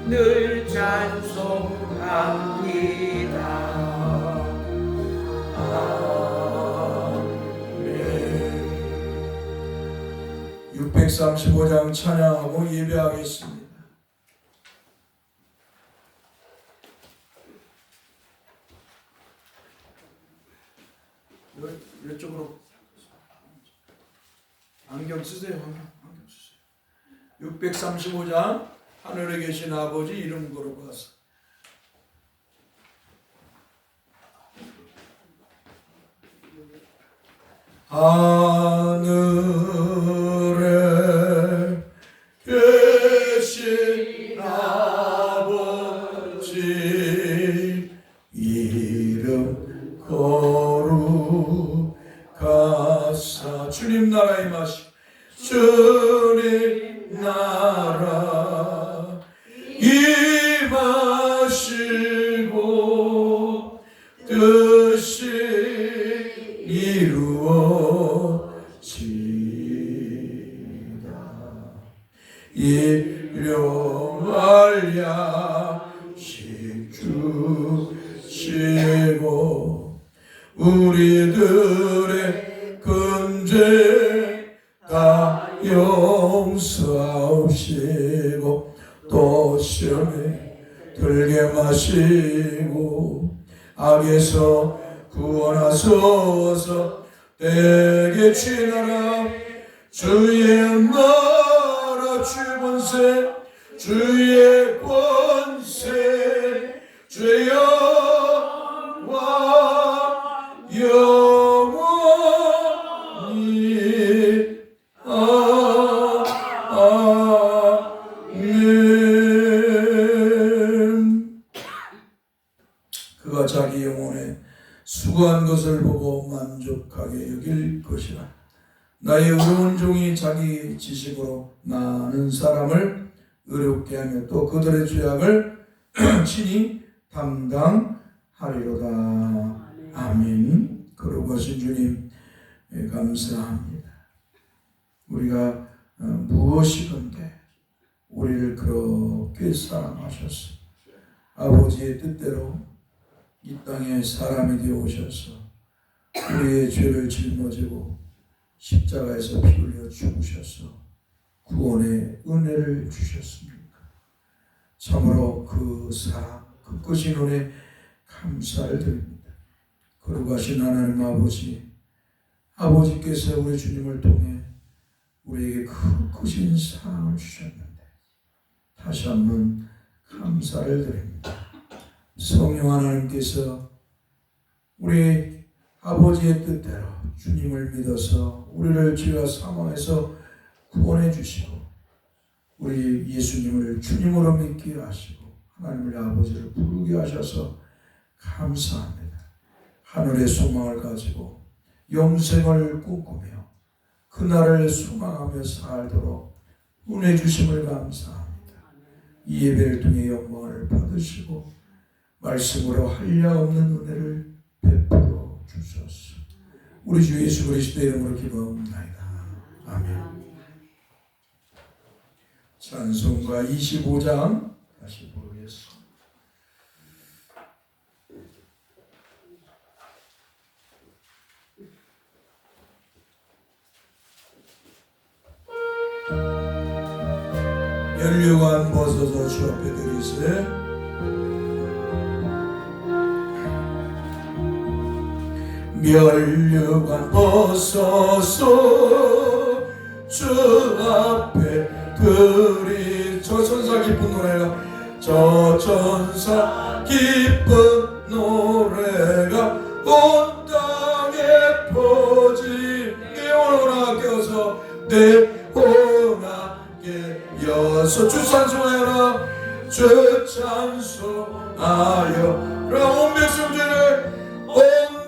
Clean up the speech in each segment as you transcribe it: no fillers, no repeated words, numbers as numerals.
늘 찬송합니다. 635장 찬양하고 예배하겠습니다. 이쪽으로 안경 쓰세요. 안경 쓰세요. 635장 하늘에 계신 아버지 이름 걸어봐서 하늘에 계신 아버지 이름 거룩하사 주님 나라 임하시고 주님 나라 임하시고 뜻이 이루어지다. 일용할 양식 주시고 우리들의 금죄 다 용서하시고 또 시험에 들게 마시고 악에서 구원하소서. 내게 주의나라 주의 나라 주의 권세 주의 권세 주의 영광 영원히 아멘. 그가 자기 영혼에 수고한 것을 보고 만족하게 여길 것이라. 나의 의로운 종이 자기 지식으로 많은 사람을 의롭게 하며 또 그들의 죄악을 친히 담당하리로다. 아멘. 거룩하신 주님 감사합니다. 우리가 무엇이건데 우리를 그렇게 사랑하셨어. 아버지의 뜻대로 이 땅에 사람이 되어 오셔서 우리의 죄를 짊어지고 십자가에서 피 흘려 죽으셔서 구원의 은혜를 주셨습니까? 참으로 그 사랑, 그 크신 은혜 감사를 드립니다. 거룩하신 하나님 아버지께서 우리 주님을 통해 우리에게 그 크신 사랑을 주셨는데 다시 한번 감사를 드립니다. 성령 하나님께서 우리 아버지의 뜻대로 주님을 믿어서 우리를 죄와 사망에서 구원해 주시고 우리 예수님을 주님으로 믿게 하시고 하나님의 아버지를 부르게 하셔서 감사합니다. 하늘의 소망을 가지고 영생을 꿈꾸며 그날을 소망하며 살도록 은혜 주심을 감사합니다. 이 예배를 통해 영광을 받으시고 말씀으로 한량없는 은혜를 베풀어 주소서. 우리 주 예수 그리스도의 이름으로 기도합니다. 아멘. 찬송가 25장 다시 부르겠습니다. 면류관 벗어서 주 앞에 드리세. 면류관 벗어서 주 앞에 드리. 저 천사 기쁜 노래가 저 천사 기쁜 노래가 온 땅에 퍼지. 내 혼을 아껴서 내 혼을 아껴서 주 찬송하여라 주 찬송하여라. 온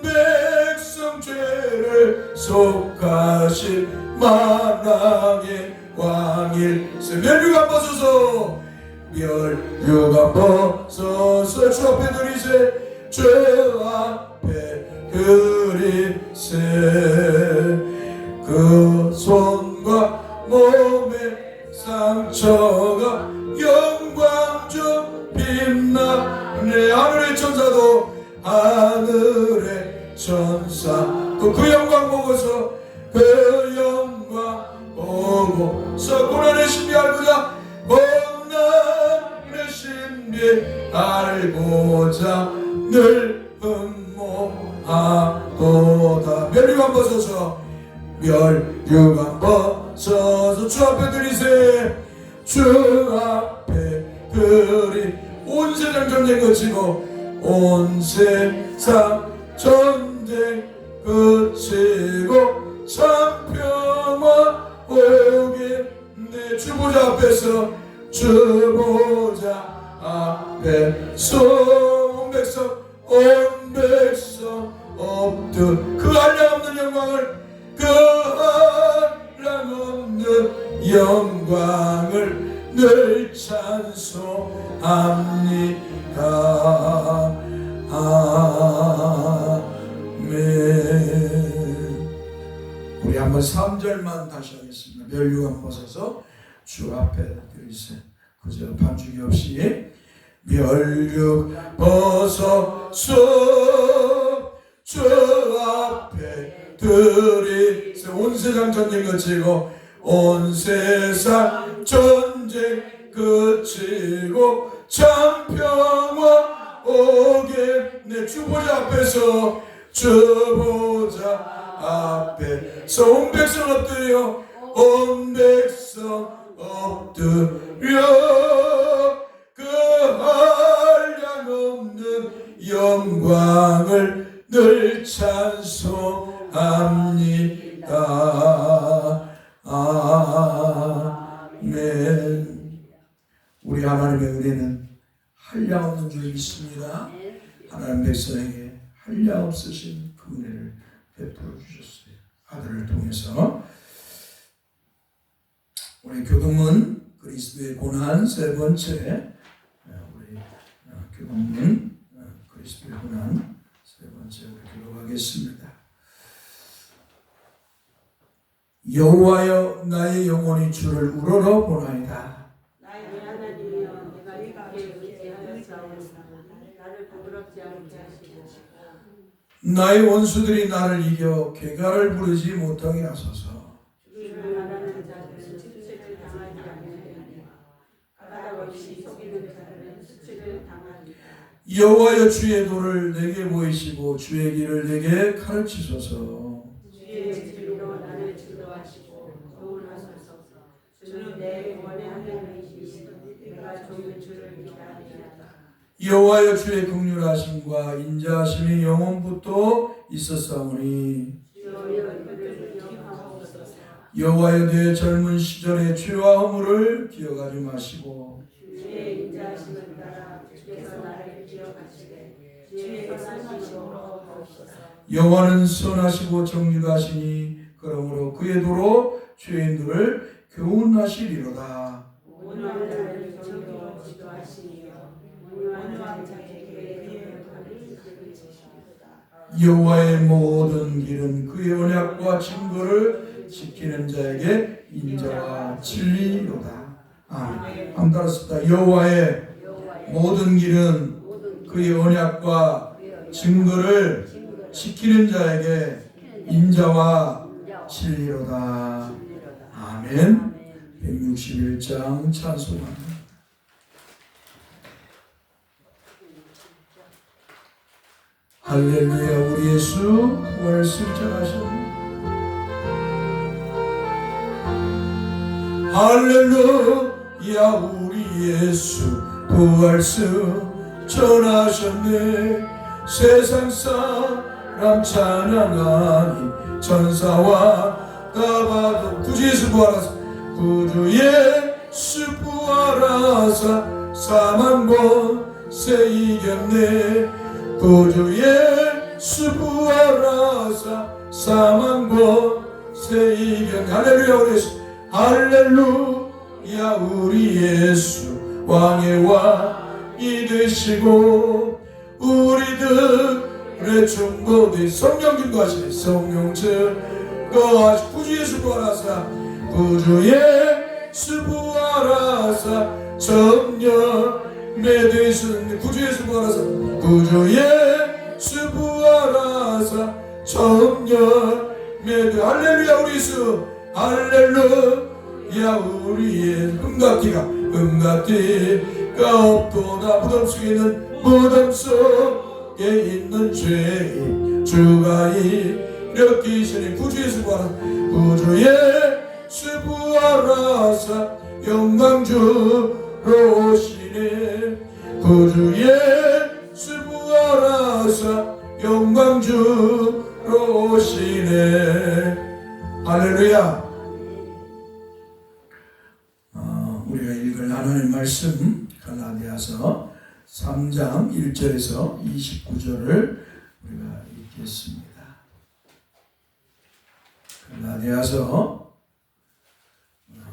백성 죄를 속하신 만왕의 왕일세. 면류관 벗어서 면류관 벗어서 주 앞에 드리세. 주 앞에 드리세. 그 손과 몸의 상처가 영광 주 힘나네. 하늘의 천사도 하늘의 천사 또 그 영광 보고서 그 영광 보고서 고난의 신비 알고자 고난의 신비 알고자 늘 흠모하도다. 멸류관 벗어서 멸류관 벗어서 주 앞에 들이세. 주 앞에 들이 온 세상 전쟁 거치고 온 세상 전쟁 그치고 참 평화 오겠네. 주보자 앞에서 주보자 앞에서 온 백성 엎드 그 한량없는 영광을 그 한량없는 영광을 늘 찬송합니다. 아멘. 우리 한번 3절만 다시 하겠습니다. 멸류관 벗어서 주 앞에 들이세. 그저 반주기 없이 멸류관 벗어서 주 앞에 들이세. 온 세상 전쟁 거치고 온 세상 전쟁 그치고 참 평화 오겠네. 주보자 앞에서 주보자 앞에서 온 백성 엎드려 온 백성 엎드려 그 한량없는 영광을 늘 찬송합니다. 아멘. 우리 하나님의 은혜는 한량없는 줄 믿습니다. 하나님 백성에게 한량없으신 그 은혜를 베풀어 주셨어요. 아들을 통해서. 우리 교동문 그리스도의 고난 세 번째, 우리 교동문 그리스도의 고난 세 번째 우리 기록하겠습니다. 여호와여 나의 영혼이 주를 우러러 보나이다. 나의 하나님이여 내가 주께 의지하였사오니 나를 부끄럽지 않게 하시고 나의 원수들이 나를 이겨 궤가를 부르지 못하게 하소서. 주를 말하는 자들은 수치를 당하지 않으리니 까닭 없이 속이는 자들은 수치를 당하리라. 여호와여 주의 도를 내게 보이시고 주의 길을 내게 가르치소서. 주의 진리로 나를 지도하시고 도우소서. 주는 내 영혼의 하나님이시니 내가 종일 주를 기다리리라. 여호와여 주의 긍휼하심과 인자하심이 영원부터 있었사오니 여호와여 내 젊은 시절의 죄와 허물을 기억하지 마시고 주의 인자하심을 따라 주께서 나를 기억하시되 주의 선하심으로 하옵소서. 여호와는 선하시고 정직하시니 그러므로 그의 도로 죄인들을 교훈하시리로다. 온유한 자를 정의로 지도하시니요 온유한 자에게 그의 법을 가르치시리로다. 여호와의 모든 길은 그의 언약과 증거를 지키는 자에게 인자와 진리로다. 아멘. 한번 따라습니다. 여호와의 모든 길은 그의 언약과 증거를 지키는 자에게 인자와 진리로다. 아멘. 161장 찬송합니다. 할렐루야. 우리 예수 부활승천하셨네. 할렐루야. 우리 예수 부활승천하셨네. 세상 사람 찬양하니 천사와 가봐도 구주 예수 부활하사 구주 예수 부활하사 사망 권세 이겼네. 구주 예수 부활하사 사망 권세 이겼네. 할렐루야. 우리 예수 할렐루야. 우리 예수 왕의 왕이 되시고 우리들의 중보대 성령 증거하시네. 성령 증거하시 구주 예수 부활하사 구주 예수 부활하사 정령 매대에서 구주예수 부활하사 구주예수 부활하사 청년 매대 할렐루야 우리 예수 할렐루야 우리의 음같기가 없도다 무덤 속에 있는 죄인 주가 일으키시니 구주예수 부활하사 구주예수 부활하사 영광주로 오시네 구주예수 부활하사 영광주로 오시네 할렐루야. 우리가 읽을 하나님의 말씀 갈라디아서 3장 1절에서 29절을 우리가 읽겠습니다. 갈라디아서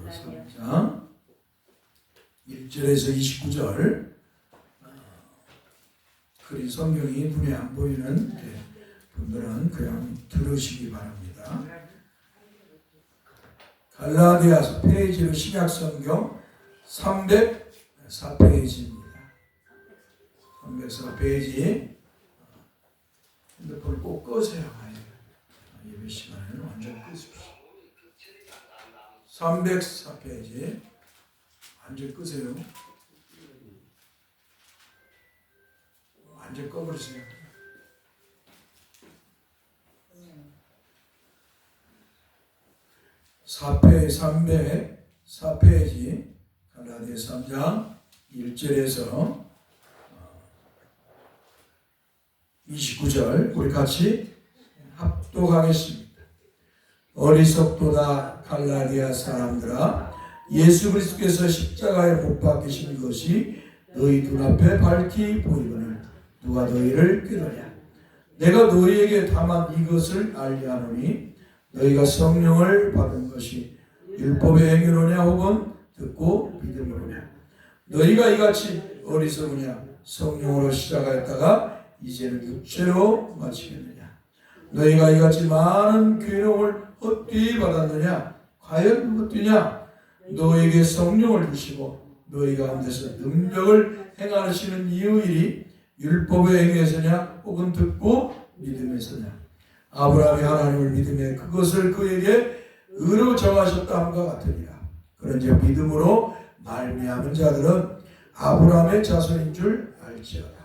3장 1절에서 29절 그리 성경이 눈에 안 보이는 분들은 그냥 들으시기 바랍니다. 갈라디아서 페이지로 신약성경 304페이지입니다. 304페이지 핸드폰을 꼭 끄세요. 예배 시간에는 완전 끄십시오. 304페이지 완전 끄세요. 완전 꺼버리세요. 304페이지 갈라디아 3장 1절에서 29절 우리 같이 합독하겠습니다. 어리석도다 갈라디아 사람들아 예수 그리스도께서 십자가에 못 박히신 것이 너희 눈앞에 밝히 보이거늘 누가 너희를 깨달으랴. 내가 너희에게 다만 이것을 알게 하노니 너희가 성령을 받은 것이 율법의 행위로냐 혹은 듣고 믿음으로냐. 너희가 이같이 어리석으냐 성령으로 시작하였다가 이제는 육체로 마치겠느냐. 너희가 이같이 많은 괴로움을 헛되이 받았느냐. 과연 헛되냐. 너희에게 성령을 주시고 너희 가운데서 능력을 행하시는 이유일이 율법의 행위에서냐 혹은 듣고 믿음에서냐. 아브라함이 하나님을 믿음에 그것을 그에게 의로 정하셨다 함과 같으리라. 그런즉 믿음으로 말미암은 자들은 아브라함의 자손인 줄 알지어다.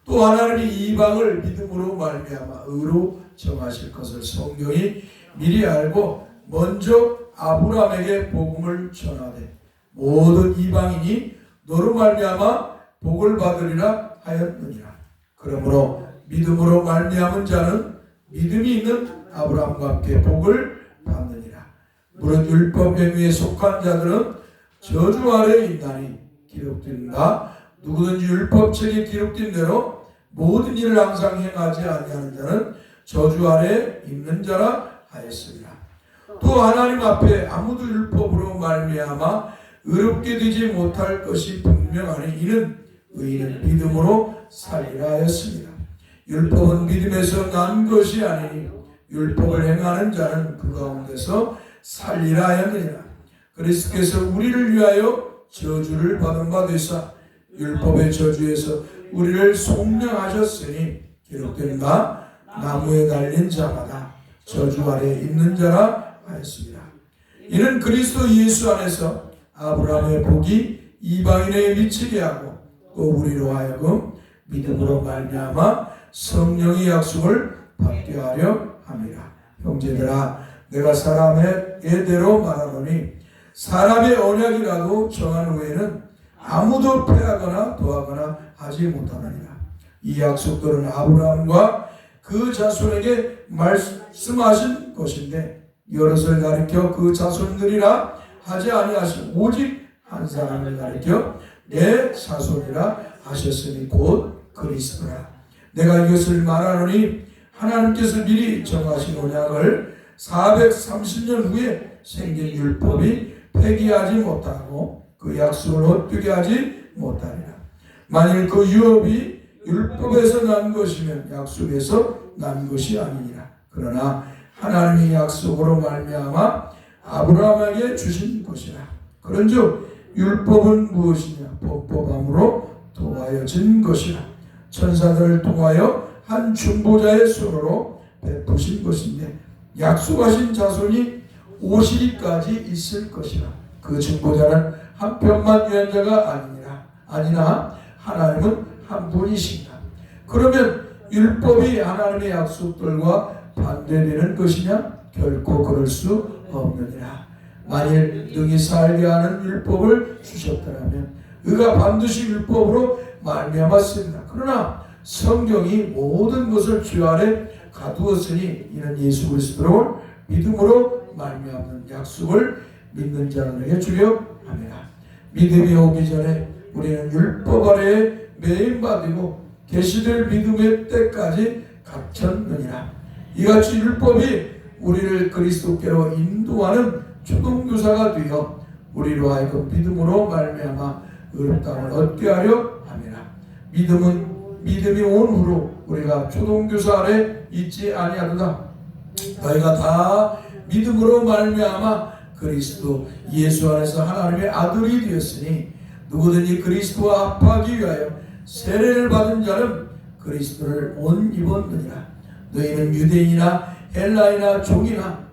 또 하나님이 이방을 믿음으로 말미암아 의로 정하실 것을 성경이 미리 알고 먼저 아브라함에게 복음을 전하되 모든 이방인이 너로 말미암아 복을 받으리라 하였느니라. 그러므로 믿음으로 말미암은 자는 믿음이 있는 아브라함과 함께 복을 받느니라. 무릇 율법 행위에 속한 자들은 저주 아래에 있나니 기록된다. 누구든지 율법책에 기록된 대로 모든 일을 항상 행하지 아니하는 자는 저주 아래에 있는 자라 하였습니다. 또 하나님 앞에 아무도 율법으로 말미암아 의롭게 되지 못할 것이 분명하니 이는 의인은 믿음으로 살리라 하였습니다. 율법은 믿음에서 난 것이 아니니 율법을 행하는 자는 그 가운데서 살리라 하였느니라. 그리스도께서 우리를 위하여 저주를 받은 바 되사 율법의 저주에서 우리를 속량하셨으니 기록된 바 나무에 달린 자마다 저주 아래에 있는 자라 하였습니다. 이는 그리스도 예수 안에서 아브라함의 복이 이방인에게 미치게 하고 또 우리로 하여금 믿음으로 말미암아 성령의 약속을 받게 하려 함이라. 형제들아 내가 사람의 예대로 말하노니 사람의 언약이라도 정한 후에는 아무도 패하거나 더하거나 하지 못하느니라. 이 약속들은 아브라함과 그 자손에게 말씀하신 것인데 여럿을 가리켜 그 자손들이라 하지 아니하시고 오직 한 사람을 가리켜 내 자손이라 하셨으니 곧 그리스도라. 내가 이것을 말하노니 하나님께서 미리 정하신 언약을 430년 후에 생긴 율법이 폐기하지 못하고 그 약속을 헛되게 하지 못하리라. 만일 그 유업이 율법에서 난 것이면 약속에서 난 것이 아니니라. 그러나 하나님이 약속으로 말미암아 아브라함에게 주신 것이라. 그런즉 율법은 무엇이냐? 법법함으로 통하여진 것이라. 천사들을 통하여 한 중보자의 손으로 베푸신 것인데 약속하신 자손이 오시리까지 있을 것이라. 그 중보자는 한편만 위한 자가 아니나 하나님은 한 분이신가. 그러면 율법이 하나님의 약속들과 반대되는 것이냐? 결코 그럴 수 없느니라. 만일 능히 살게 하는 율법을 주셨더라면 그가 반드시 율법으로 말미암았습니다. 그러나 성경이 모든 것을 주 아래 가두었으니 이는 예수 그리스도로 믿음으로 말미암는 약속을 믿는 자들에게 주려 함이라. 믿음이 오기 전에 우리는 율법 아래에 매임받고 계시될 믿음의 때까지 갇혔느니라. 이같이 율법이 우리를 그리스도께로 인도하는 초동교사가 되어 우리로 하여금 믿음으로 말미암아 의롭다함을 얻게 하려 함이라. 믿음이 온 후로 우리가 초동교사 아래 있지 아니하도다. 너희가 다 믿음으로 말미암아 그리스도 예수 안에서 하나님의 아들이 되었으니 누구든지 그리스도와 합하기 위하여 세례를 받은 자는 그리스도를 온 입었느니라. 너희는 유대인이나 헬라이나 종이나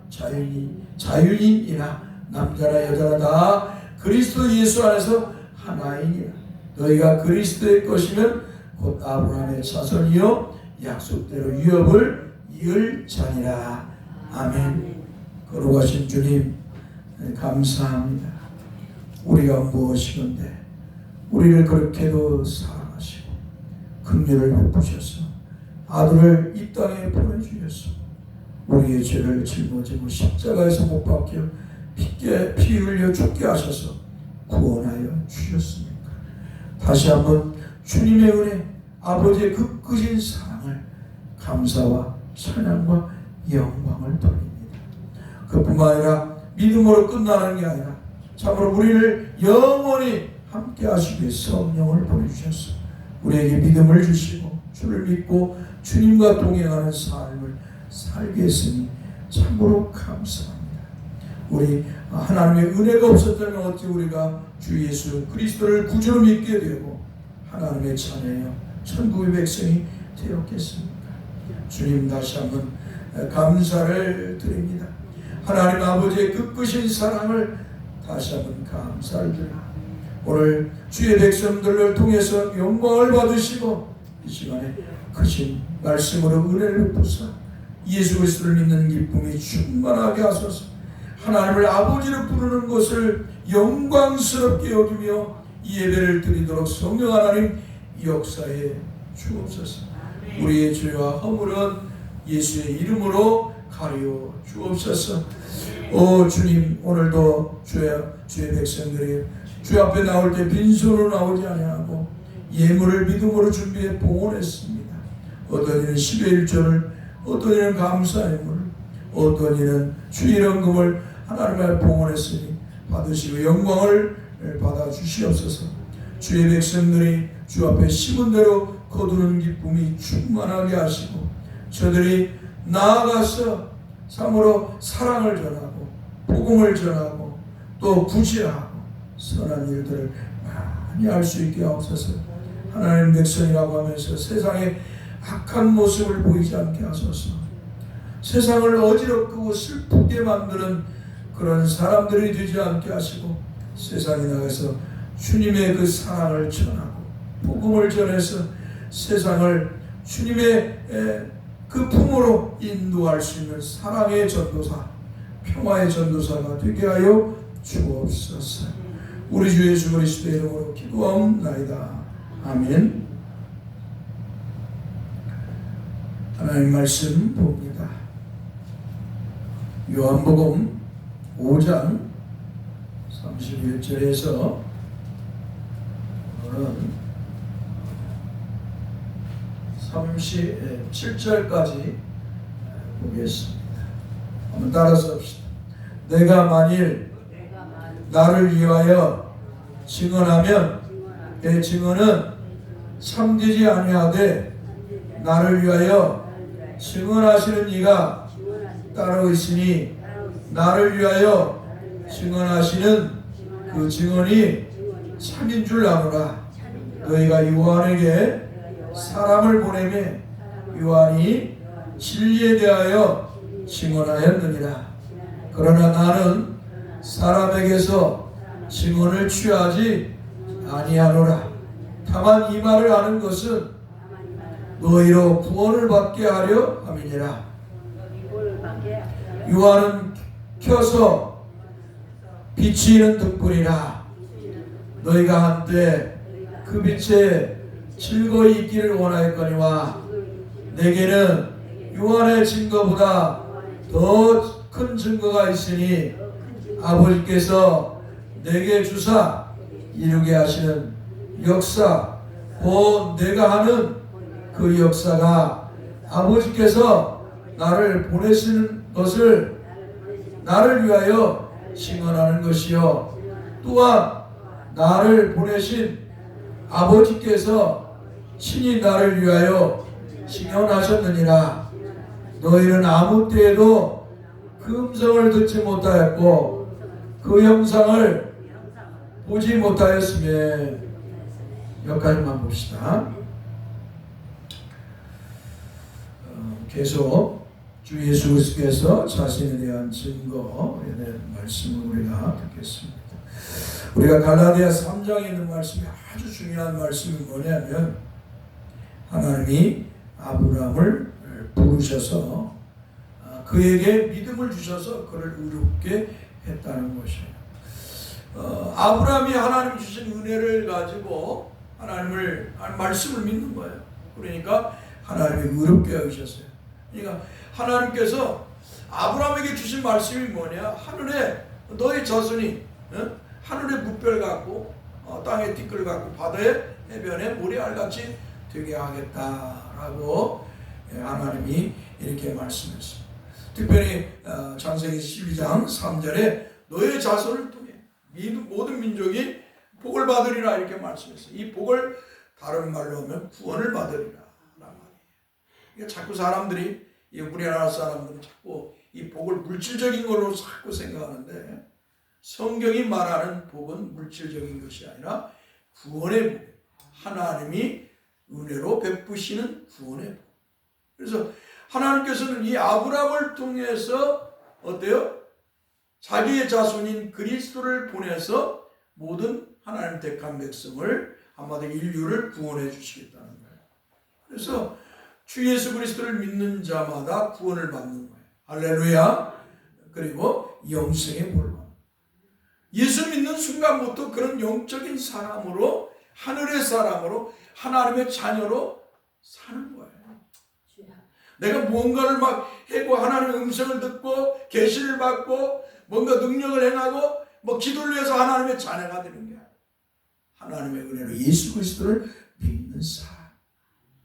자유인이나 남자나 여자나 다 그리스도 예수 안에서 하나이니라. 너희가 그리스도의 것이면 곧 아브라함의 자손이요 약속대로 유업을 이을 자니라. 아멘. 거룩하신 주님 감사합니다. 우리가 무엇이건데 우리를 그렇게도 사랑하시고 긍휼을 베푸셔서 아들을 이 땅에 보내주셔서 우리의 죄를 짊어지고 십자가에서 못 박혀 피 흘려 죽게 하셔서 구원하여 주셨습니까? 다시 한번 주님의 은혜, 아버지의 그 크신 사랑을 감사와 찬양과 영광을 돌립니다. 그뿐만 아니라 믿음으로 끝나는 게 아니라 참으로 우리를 영원히 함께 하시기 위해 성령을 보내주셔서 우리에게 믿음을 주시고 주를 믿고 주님과 동행하는 삶을 살게 했으니 참으로 감사합니다. 우리 하나님의 은혜가 없었다면 어찌 우리가 주 예수 그리스도를 구주로 믿게 되고 하나님의 자녀여 천국의 백성이 되었겠습니까? 주님 다시 한번 감사를 드립니다. 하나님 아버지의 그 크신 사랑을 다시 한번 감사를 드립니다. 오늘 주의 백성들을 통해서 영광을 받으시고 이 시간에 크신 말씀으로 은혜를 베푸사 예수 그리스도를 믿는 기쁨이 충만하게 하소서. 하나님을 아버지로 부르는 것을 영광스럽게 여기며 이 예배를 드리도록 성령 하나님 역사에 주옵소서. 우리의 죄와 허물은 예수의 이름으로 가려 주옵소서. 오 주님, 오늘도 주의 백성들이 주 앞에 나올 때 빈손으로 나오지 아니하고 예물을 믿음으로 준비해 봉헌했습니다. 어떤 이는 10의 1조를, 어떤 이는 감사의 물, 어떤 이는 주의 헌금을 하나님의 봉헌했으니 받으시고 영광을 받아 주시옵소서. 주의 백성들이 주 앞에 심은 대로 거두는 기쁨이 충만하게 하시고 저들이 나아가서 참으로 사랑을 전하고 복음을 전하고 또 구제하고 선한 일들을 많이 할 수 있게 하옵소서. 하나님 백성이라고 하면서 세상의 악한 모습을 보이지 않게 하소서. 세상을 어지럽고 슬프게 만드는 그런 사람들이 되지 않게 하시고 세상에 나가서 주님의 그 사랑을 전하고 복음을 전해서 세상을 주님의 그 품으로 인도할 수 있는 사랑의 전도사, 평화의 전도사가 되게 하여 주옵소서. 우리 주 예수 그리스도의 이름으로 기도하옵나이다. 아멘. 하나님 말씀 봅니다. 요한복음 5장 31절에서 오늘은 37절까지 보겠습니다. 한번 따라서 합시다. 내가 만일 나를 위하여 증언하면 내 증언은 참되지 아니하되 나를 위하여 증언하시는 이가 따로 있으니 나를 위하여 증언하시는 그 증언이 참인 줄 아노라. 너희가 요한에게 사람을 보내매 요한이 진리에 대하여 증언하였느니라. 그러나 나는 사람에게서 증언을 취하지 아니하노라. 다만 이 말을 하는 것은 너희로 구원을 받게 하려 함이니라. 요한은 켜서 비치는 등불이라. 너희가 한때 그 빛에 즐거이 있기를 원하였거니와 내게는 요한의 증거보다 더 큰 증거가 있으니 아버지께서 내게 주사 이루게 하시는 역사, 곧 내가 하는 그 역사가 아버지께서 나를 보내시는 것을 나를 위하여 증언하는 것이요, 또한 나를 보내신 아버지께서 친히 나를 위하여 증언하셨느니라. 너희는 아무 때에도 그 음성을 듣지 못하였고 그 형상을 보지 못하였으며. 여기까지만 봅시다. 계속 주 예수 그리스도께서 자신에 대한 증거에 대한 말씀을 우리가 듣겠습니다. 우리가 갈라디아 3장에 있는 말씀이 아주 중요한 말씀이 뭐냐면 하나님이 아브라함을 부르셔서 그에게 믿음을 주셔서 그를 의롭게 했다는 것이에요. 아브라함이 하나님 주신 은혜를 가지고 하나님을 말씀을 믿는 거예요. 그러니까 하나님이 의롭게 하셨어요. 그러니까 하나님께서 아브라함에게 주신 말씀이 뭐냐? 하늘에 너의 자손이 하늘의 무별 같고 땅의 티끌 같고 바다의 해변에 모래알같이 되게 하겠다라고 하나님이 이렇게 말씀했습니다. 특별히 창세기 12장 3절에 너의 자손을 통해 모든 민족이 복을 받으리라 이렇게 말씀했어요. 이 복을 다른 말로 하면 구원을 받으리라 라는 말이에요. 그러니까 자꾸 사람들이, 우리나라 사람들은 자꾸 이 복을 물질적인 걸로 자꾸 생각하는데 성경이 말하는 복은 물질적인 것이 아니라 구원의 복, 하나님이 은혜로 베푸시는 구원의 복. 그래서 하나님께서는 이 아브라함을 통해서 어때요? 자기의 자손인 그리스도를 보내서 모든 하나님 택한 백성을, 한마디로 인류를 구원해 주시겠다는 거예요. 그래서 주 예수 그리스도를 믿는 자마다 구원을 받는 거예요. 할렐루야. 그리고 영생의 복을 받는 거예요. 예수 믿는 순간부터 그런 영적인 사람으로, 하늘의 사람으로, 하나님의 자녀로 사는 거예요. 내가 무언가를 막 하고 하나님의 음성을 듣고 계시를 받고 뭔가 능력을 행하고 뭐 기도를 위해서 하나님의 자녀가 되는 게 아니에요. 하나님의 은혜로 예수 그리스도를 믿는 사람.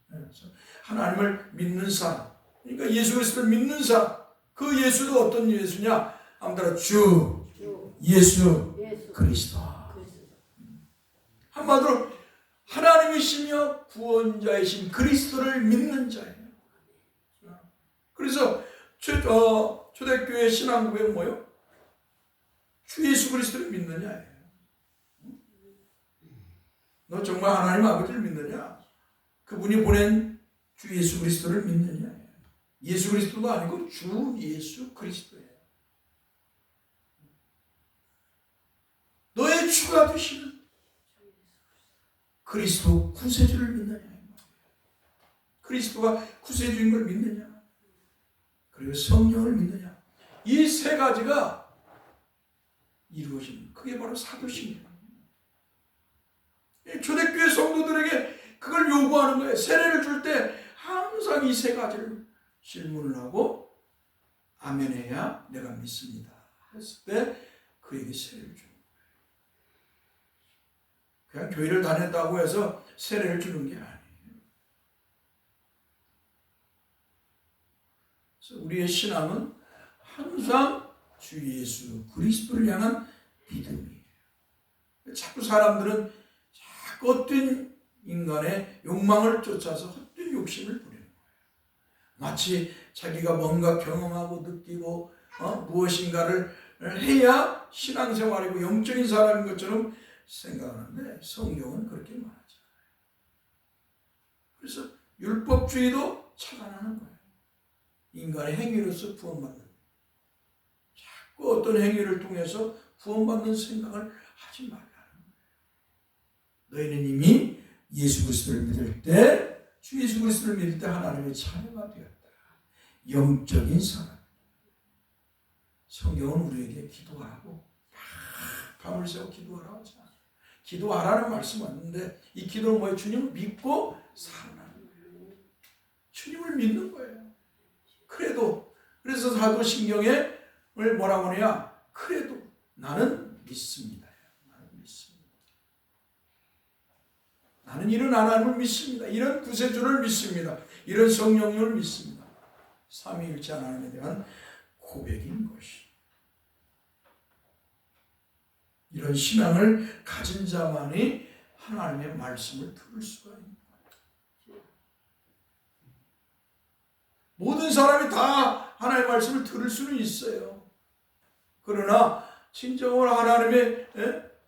그래서 하나님을 믿는 사람. 그러니까 예수 그리스도를 믿는 사람. 그 예수도 어떤 예수냐? 아무튼 주 예수 그리스도. 한마디로 하나님이시며 구원자이신 그리스도를 믿는 자예요. 그래서 초대교회 신앙고백 뭐요? 주 예수 그리스도를 믿느냐예요. 너 정말 하나님 아버지를 믿느냐? 그분이 보낸 주 예수 그리스도를 믿느냐? 예수 그리스도도 아니고 주 예수 그리스도예요. 너의 주가 되시는 그리스도 구세주를 믿느냐? 그리스도가 구세주인 걸 믿느냐? 그리고 성령을 믿느냐? 이 세 가지가 이루어지는, 그게 바로 사도신이에요. 초대교회 성도들에게 그걸 요구하는 거예요. 세례를 줄 때 항상 이 세 가지를 질문을 하고 아멘해야 내가 믿습니다 했을 때 그에게 세례를 주는 거예요. 그냥 교회를 다녔다고 해서 세례를 주는 게 아니에요. 그래서 우리의 신앙은 항상 주 예수 그리스도를 향한 믿음이에요. 자꾸 사람들은 자꾸 헛된 인간의 욕망을 쫓아서 헛된 욕심을 부리는 거예요. 마치 자기가 뭔가 경험하고 느끼고 무엇인가를 해야 신앙생활이고 영적인 사람인 것처럼 생각하는데 성경은 그렇게 말하지 않아요. 그래서 율법주의도 차단하는 거예요. 인간의 행위로서 구원받는. 자꾸 어떤 행위를 통해서 구원받는 생각을 하지 말라는 거예요. 너희는 이미 예수 그리스도를 믿을 때, 주 예수 그리스도를 믿을 때 하나님의 자녀가 되었다. 영적인 사람. 성경은 우리에게 기도하라고 밤을 새워 기도하라고 하잖아. 기도하라는 말씀 왔는데 이 기도는 뭐예요? 주님을 믿고 살아나는 거예요. 주님을 믿는 거예요. 그래서 사도신경에 뭐라고 하냐? 그래도 나는 믿습니다. 나는 믿습니다. 나는 이런 하나님을 믿습니다. 이런 구세주를 믿습니다. 이런 성령님을 믿습니다. 삼위일체 하나님에 대한 고백인 것이. 이런 신앙을 가진 자만이 하나님의 말씀을 들을 수가 있는 거예요. 모든 사람이 다 하나님의 말씀을 들을 수는 있어요. 그러나 진정으로 하나님의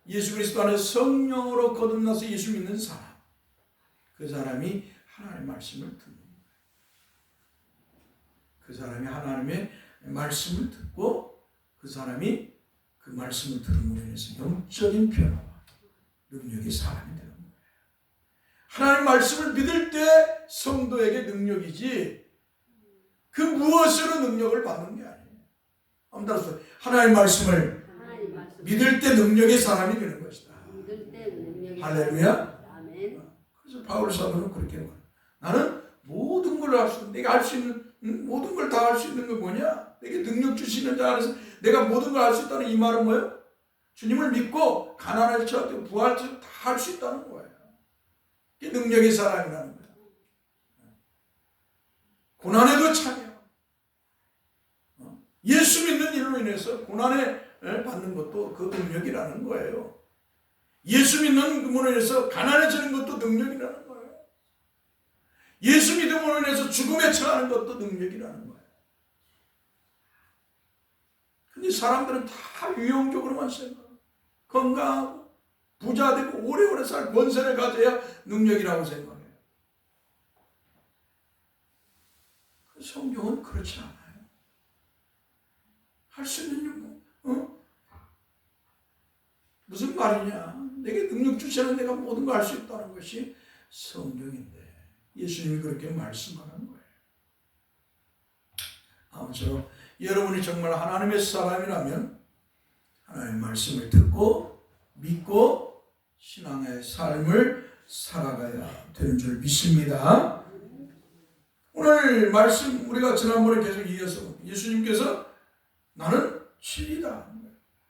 예수 그리스도 안에 성령으로 거듭나서 예수 믿는 사람, 그 사람이 하나님의 말씀을 듣는 거예요. 그 사람이 하나님의 말씀을 듣고 그 사람이 그 말씀을 들음으로 인해서 영적인 변화와 능력의 사람이 되는 거예요. 하나님 말씀을 믿을 때 성도에게 능력이지 그 무엇으로 능력을 받는 게 아니에요. 한번 따라서 하나님 말씀을 믿을 때 능력의 사람이 되는 것이다. 할렐루야. 그래서 바울 사도는 그렇게 해요. 나는 모든 걸 할 수 있는, 내가 할 수 있는 모든 걸 다 할 수 있는 게 뭐냐? 내게 능력 주시는 자 안에서 내가 모든 걸 할 수 있다는 이 말은 뭐예요? 주님을 믿고 가난할지라도 부활할지라도 다 할 수 있다는 거예요. 이게 능력의 사람이라는 거예요. 고난에도 참여. 예수 믿는 일로 인해서 고난에 받는 것도 그 능력이라는 거예요. 예수 믿는 그분으로 인해서 가난해지는 것도 능력이라는 거예요. 예수 믿음으로 인해서 죽음에 처하는 것도 능력이라는 거예요. 근데 사람들은 다 유형적으로만 생각해요. 건강하고 부자 되고 오래오래 살 권세를 가져야 능력이라고 생각해요. 성경은 그렇지 않아요. 할 수 있는 무슨 말이냐? 내게 능력 주시는 내가 모든 걸 할 수 있다는 것이 성경인데 예수님이 그렇게 말씀하는 거예요. 아무쪼록 여러분이 정말 하나님의 사람이라면 하나님의 말씀을 듣고 믿고 신앙의 삶을 살아가야 되는 줄 믿습니다. 오늘 말씀 우리가 지난번에 계속 이어서 예수님께서 나는 진리다.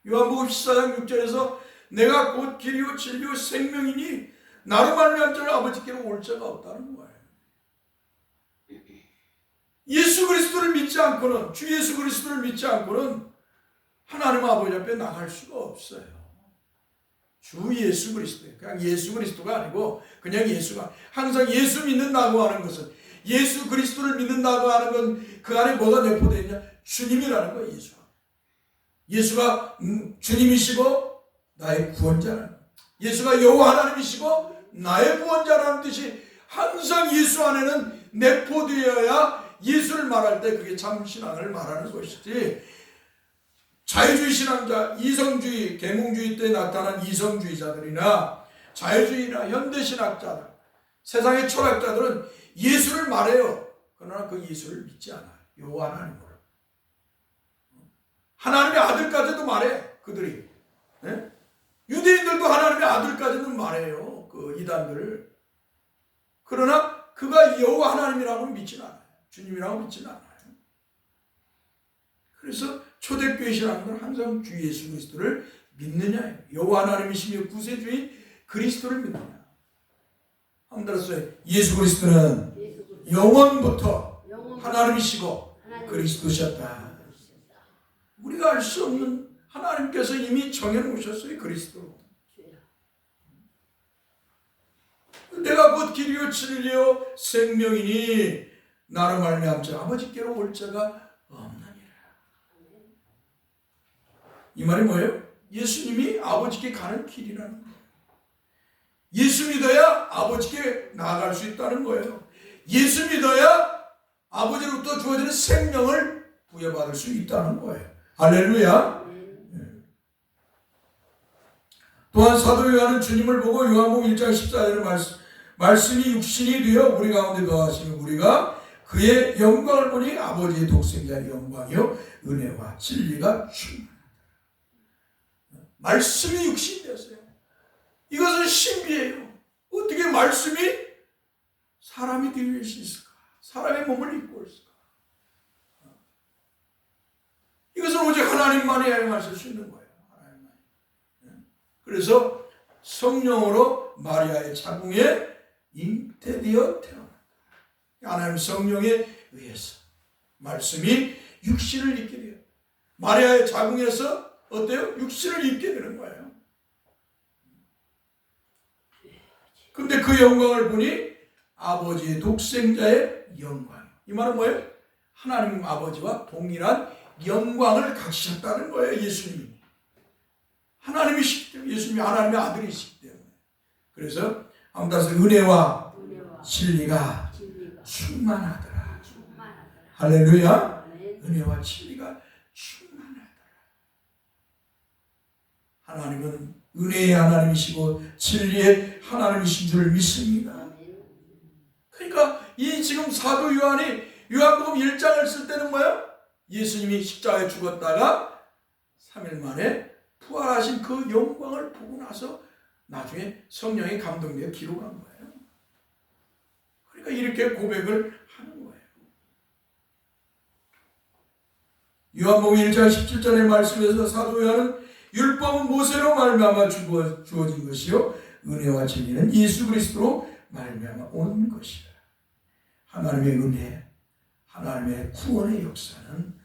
요한복음 14장 6절에서 내가 곧 길이요 진리요 생명이니 나로 말미암아 아버지께로 올 자가 없다는 거예요. 예수 그리스도를 믿지 않고는 주 예수 그리스도를 믿지 않고는 하나님 아버지 앞에 나갈 수가 없어요. 주 예수 그리스도, 그냥 예수 그리스도가 아니고 그냥 예수가, 항상 예수 믿는다고 하는 것은, 예수 그리스도를 믿는다고 하는 건 그 안에 뭐가 내포되어 있냐? 주님이라는 거예요. 예수가 주님이시고 나의 구원자라는 거예요. 예수가 여호와 하나님이시고 나의 구원자라는 뜻이 항상 예수 안에는 내포되어야 예수를 말할 때 그게 참 신앙을 말하는 것이지, 자유주의 신앙자, 이성주의, 계몽주의 때 나타난 이성주의자들이나 자유주의나 현대신학자들, 세상의 철학자들은 예수를 말해요. 그러나 그 예수를 믿지 않아요. 여호와 하나님으로. 하나님의 아들까지도 말해, 그들이. 네? 유대인들도 하나님의 아들까지는 말해요. 그 이단들을. 그러나 그가 여호와 하나님이라고 믿지는 않아요. 주님이라고 믿지는 않아요. 그래서 초대교회 신앙은 항상 주 예수 그리스도를 믿느냐예요. 여호와 하나님이시며 구세주인 그리스도를 믿느냐. 한번 들었어요. 예수 그리스도는 영원부터 하나님이시고 그리스도셨다. 우리가 알 수 없는 하나님께서 이미 정해놓으셨어요. 그리스도. 내가 곧 길이요 진리요 생명이니 나로 말미암아 아버지께로 올 자가 없느니라. 이 말이 뭐예요? 예수님이 아버지께 가는 길이라는 거예요. 예수 믿어야 아버지께 나아갈 수 있다는 거예요. 예수 믿어야 아버지로부터 주어지는 생명을 부여받을 수 있다는 거예요. 할렐루야. 또한 사도 요한은 주님을 보고 요한복음 1장 14절의 말씀이 육신이 되어 우리 가운데 거하시는 우리가 그의 영광을 보니 아버지의 독생자의 영광이요 은혜와 진리가 충만하다. 말씀이 육신이 되었어요. 이것은 신비예요. 어떻게 말씀이 사람이 되어 수 있을까? 사람의 몸을 입고 있을까? 이것은 오직 하나님만이 행하실 수 있는 거예요. 하나님만이. 그래서 성령으로 마리아의 자궁에 잉태되어 태어났다. 하나님 성령에 의해서 말씀이 육신을 입게 돼요. 마리아의 자궁에서 어때요? 육신을 입게 되는 거예요. 근데 그 영광을 보니 아버지의 독생자의 영광. 이 말은 뭐예요? 하나님 아버지와 동일한 영광을 가지셨다는 거예요. 예수님이. 하나님이시기 때문에, 예수님이 하나님의 아들이시기 때문에. 그래서 아무 따라서 은혜와 진리가 충만하더라. 할렐루야. 은혜와 진리가 충만하더라. 하나님은 은혜의 하나님이시고 진리의 하나님이신 줄 믿습니다. 그러니까 이 지금 사도 요한이 요한복음 1장을 쓸 때는 뭐예요? 예수님이 십자가에 죽었다가 3일 만에 부활하신 그 영광을 보고 나서 나중에 성령의 감동되어 기록한 거예요. 그러니까 이렇게 고백을 하는 거예요. 요한복음 1장 17절의 말씀에서 사도 요한은 율법은 모세로 말미암아 주어진 것이요 은혜와 진리는 예수 그리스도로 말미암아 온 것이라. 하나님의 은혜, 하나님의 구원의 역사는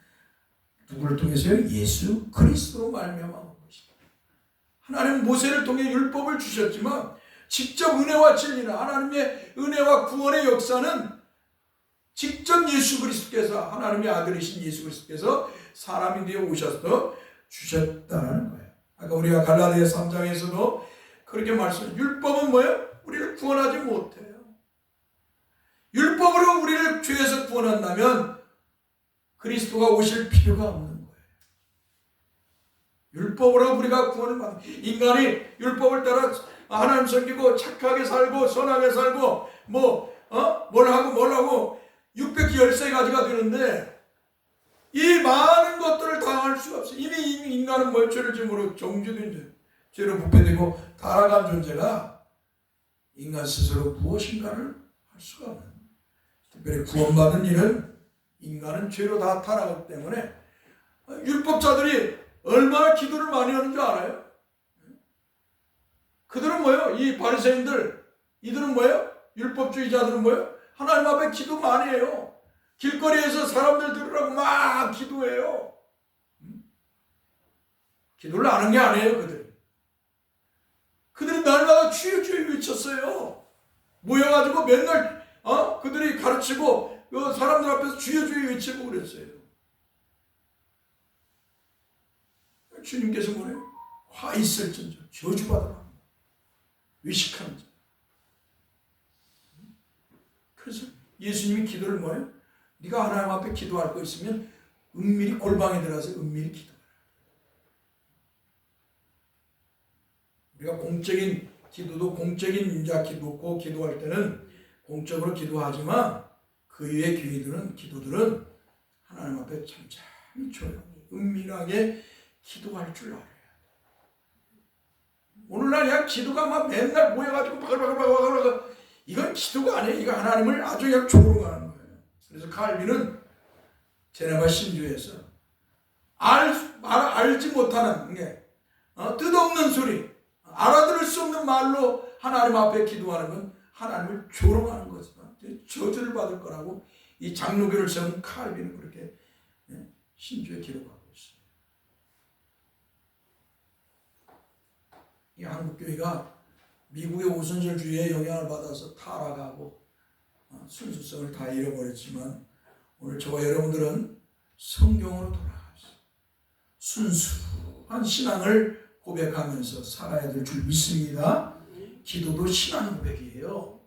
누구를 통해서요? 예수 그리스도로 말미암아 온 것이다. 하나님은 모세를 통해 율법을 주셨지만 직접 은혜와 진리는 하나님의 은혜와 구원의 역사는 직접 예수 그리스도께서 하나님의 아들이신 예수 그리스도께서 사람이 되어 오셔서 주셨다는 거예요. 아까 우리가 갈라디아 3장에서도 그렇게 말씀해요. 율법은 뭐예요? 우리를 구원하지 못해요. 율법으로 우리를 죄에서 구원한다면 그리스도가 오실 필요가 없는 거예요. 율법으로 우리가 구원을 받는 인간이 율법을 따라 하나님 섬기고 착하게 살고 선하게 살고 뭘 하고 613가지가 되는데 이 많은 것들을 당할 수가 없어요. 이미 인간은 뭐예요? 죄를 지음으로 정죄된 죄, 죄로 부패되고 타락한 존재가 인간 스스로 무엇인가를 할 수가 없는, 특별히 구원받은 일은 인간은 죄로 다 타락하기 때문에 율법자들이 얼마나 기도를 많이 하는 줄 알아요? 그들은 뭐예요? 이 바리새인들, 이들은 뭐예요? 율법주의자들은 뭐예요? 하나님 앞에 기도 많이 해요. 길거리에서 사람들 들으라고 막 기도해요. 기도를 안 하는 게 아니에요, 그들이. 그들이 날마다 주여 주여 외쳤어요. 모여가지고 맨날 그들이 가르치고 사람들 앞에서 주여 주여 외치고 그랬어요. 주님께서 뭐래요? 화 있을진저 저주받으라. 의식하는 자. 그래서 예수님이 기도를 뭐예요? 네가 하나님 앞에 기도할 거 있으면 은밀히 골방에 들어가서 은밀히 기도해라. 우리가 공적인 기도도 공적인 인자 기도고 기도할 때는 공적으로 기도하지만 그 이외의 기도들은 하나님 앞에 잠잠히 조용히 은밀하게 기도할 줄 알아야 돼. 오늘날 기도가 막 맨날 모여가지고 바글바글 이건 기도가 아니에요. 이거 하나님을 아주 그냥 조롱하는 거예요. 그래서 칼빈은 제네바 신주에서 알지 못하는 게 뜻없는 소리, 알아들을 수 없는 말로 하나님 앞에 기도하는 건 하나님을 조롱하는 거지만 저주를 받을 거라고 이 장로교를 세운 칼빈은 그렇게 신주에 기록하고 있어요. 이 한국교회가 미국의 오순절주의에 영향을 받아서 타락하고 순수성을 다 잃어버렸지만 오늘 저와 여러분들은 성경으로 돌아가서 순수한 신앙을 고백하면서 살아야 될 줄 믿습니다. 기도도 신앙 고백이에요.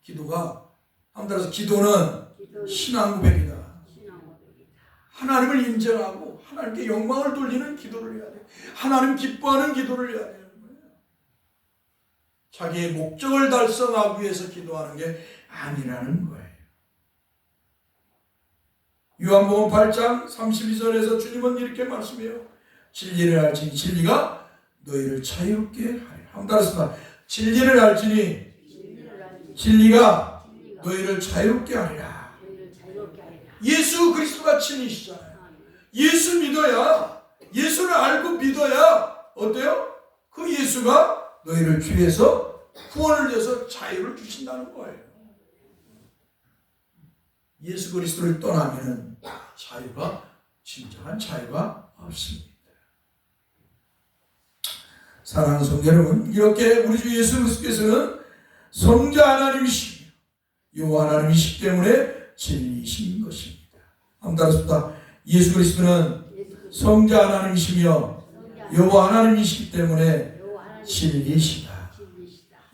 기도가 한번 따라서 기도는 기도는 신앙 고백이다. 신앙 고백이다. 하나님을 인정하고 하나님께 영광을 돌리는 기도를 해야 돼. 하나님 기뻐하는 기도를 해야 되는 거예요. 자기의 목적을 달성하기 위해서 기도하는 게 아니라는 거예요. 요한복음 8장 32절에서 주님은 이렇게 말씀해요. 진리를 알지니 진리가 너희를 자유롭게 하리라. 한번 따라서 진리를 알지니 진리가 너희를 자유롭게 하리라. 너희를 자유롭게 하리라. 예수 그리스도가 진리시잖아요. 예수 믿어야, 예수를 알고 믿어야 어때요? 그 예수가 너희를 죄에서 구원을 위해서 자유를 주신다는 거예요. 예수 그리스도를 떠나면 자유가, 진정한 자유가 없습니다. 사랑하는 성도 여러분, 이렇게 우리 주 예수 그리스도께서는 성자 하나님이시며 여호와 하나님이시기 때문에 진리이신 것입니다. 한번 따라서 예수 그리스도는 성자 하나님이시며 여호와 하나님이시기 때문에 진리이시다.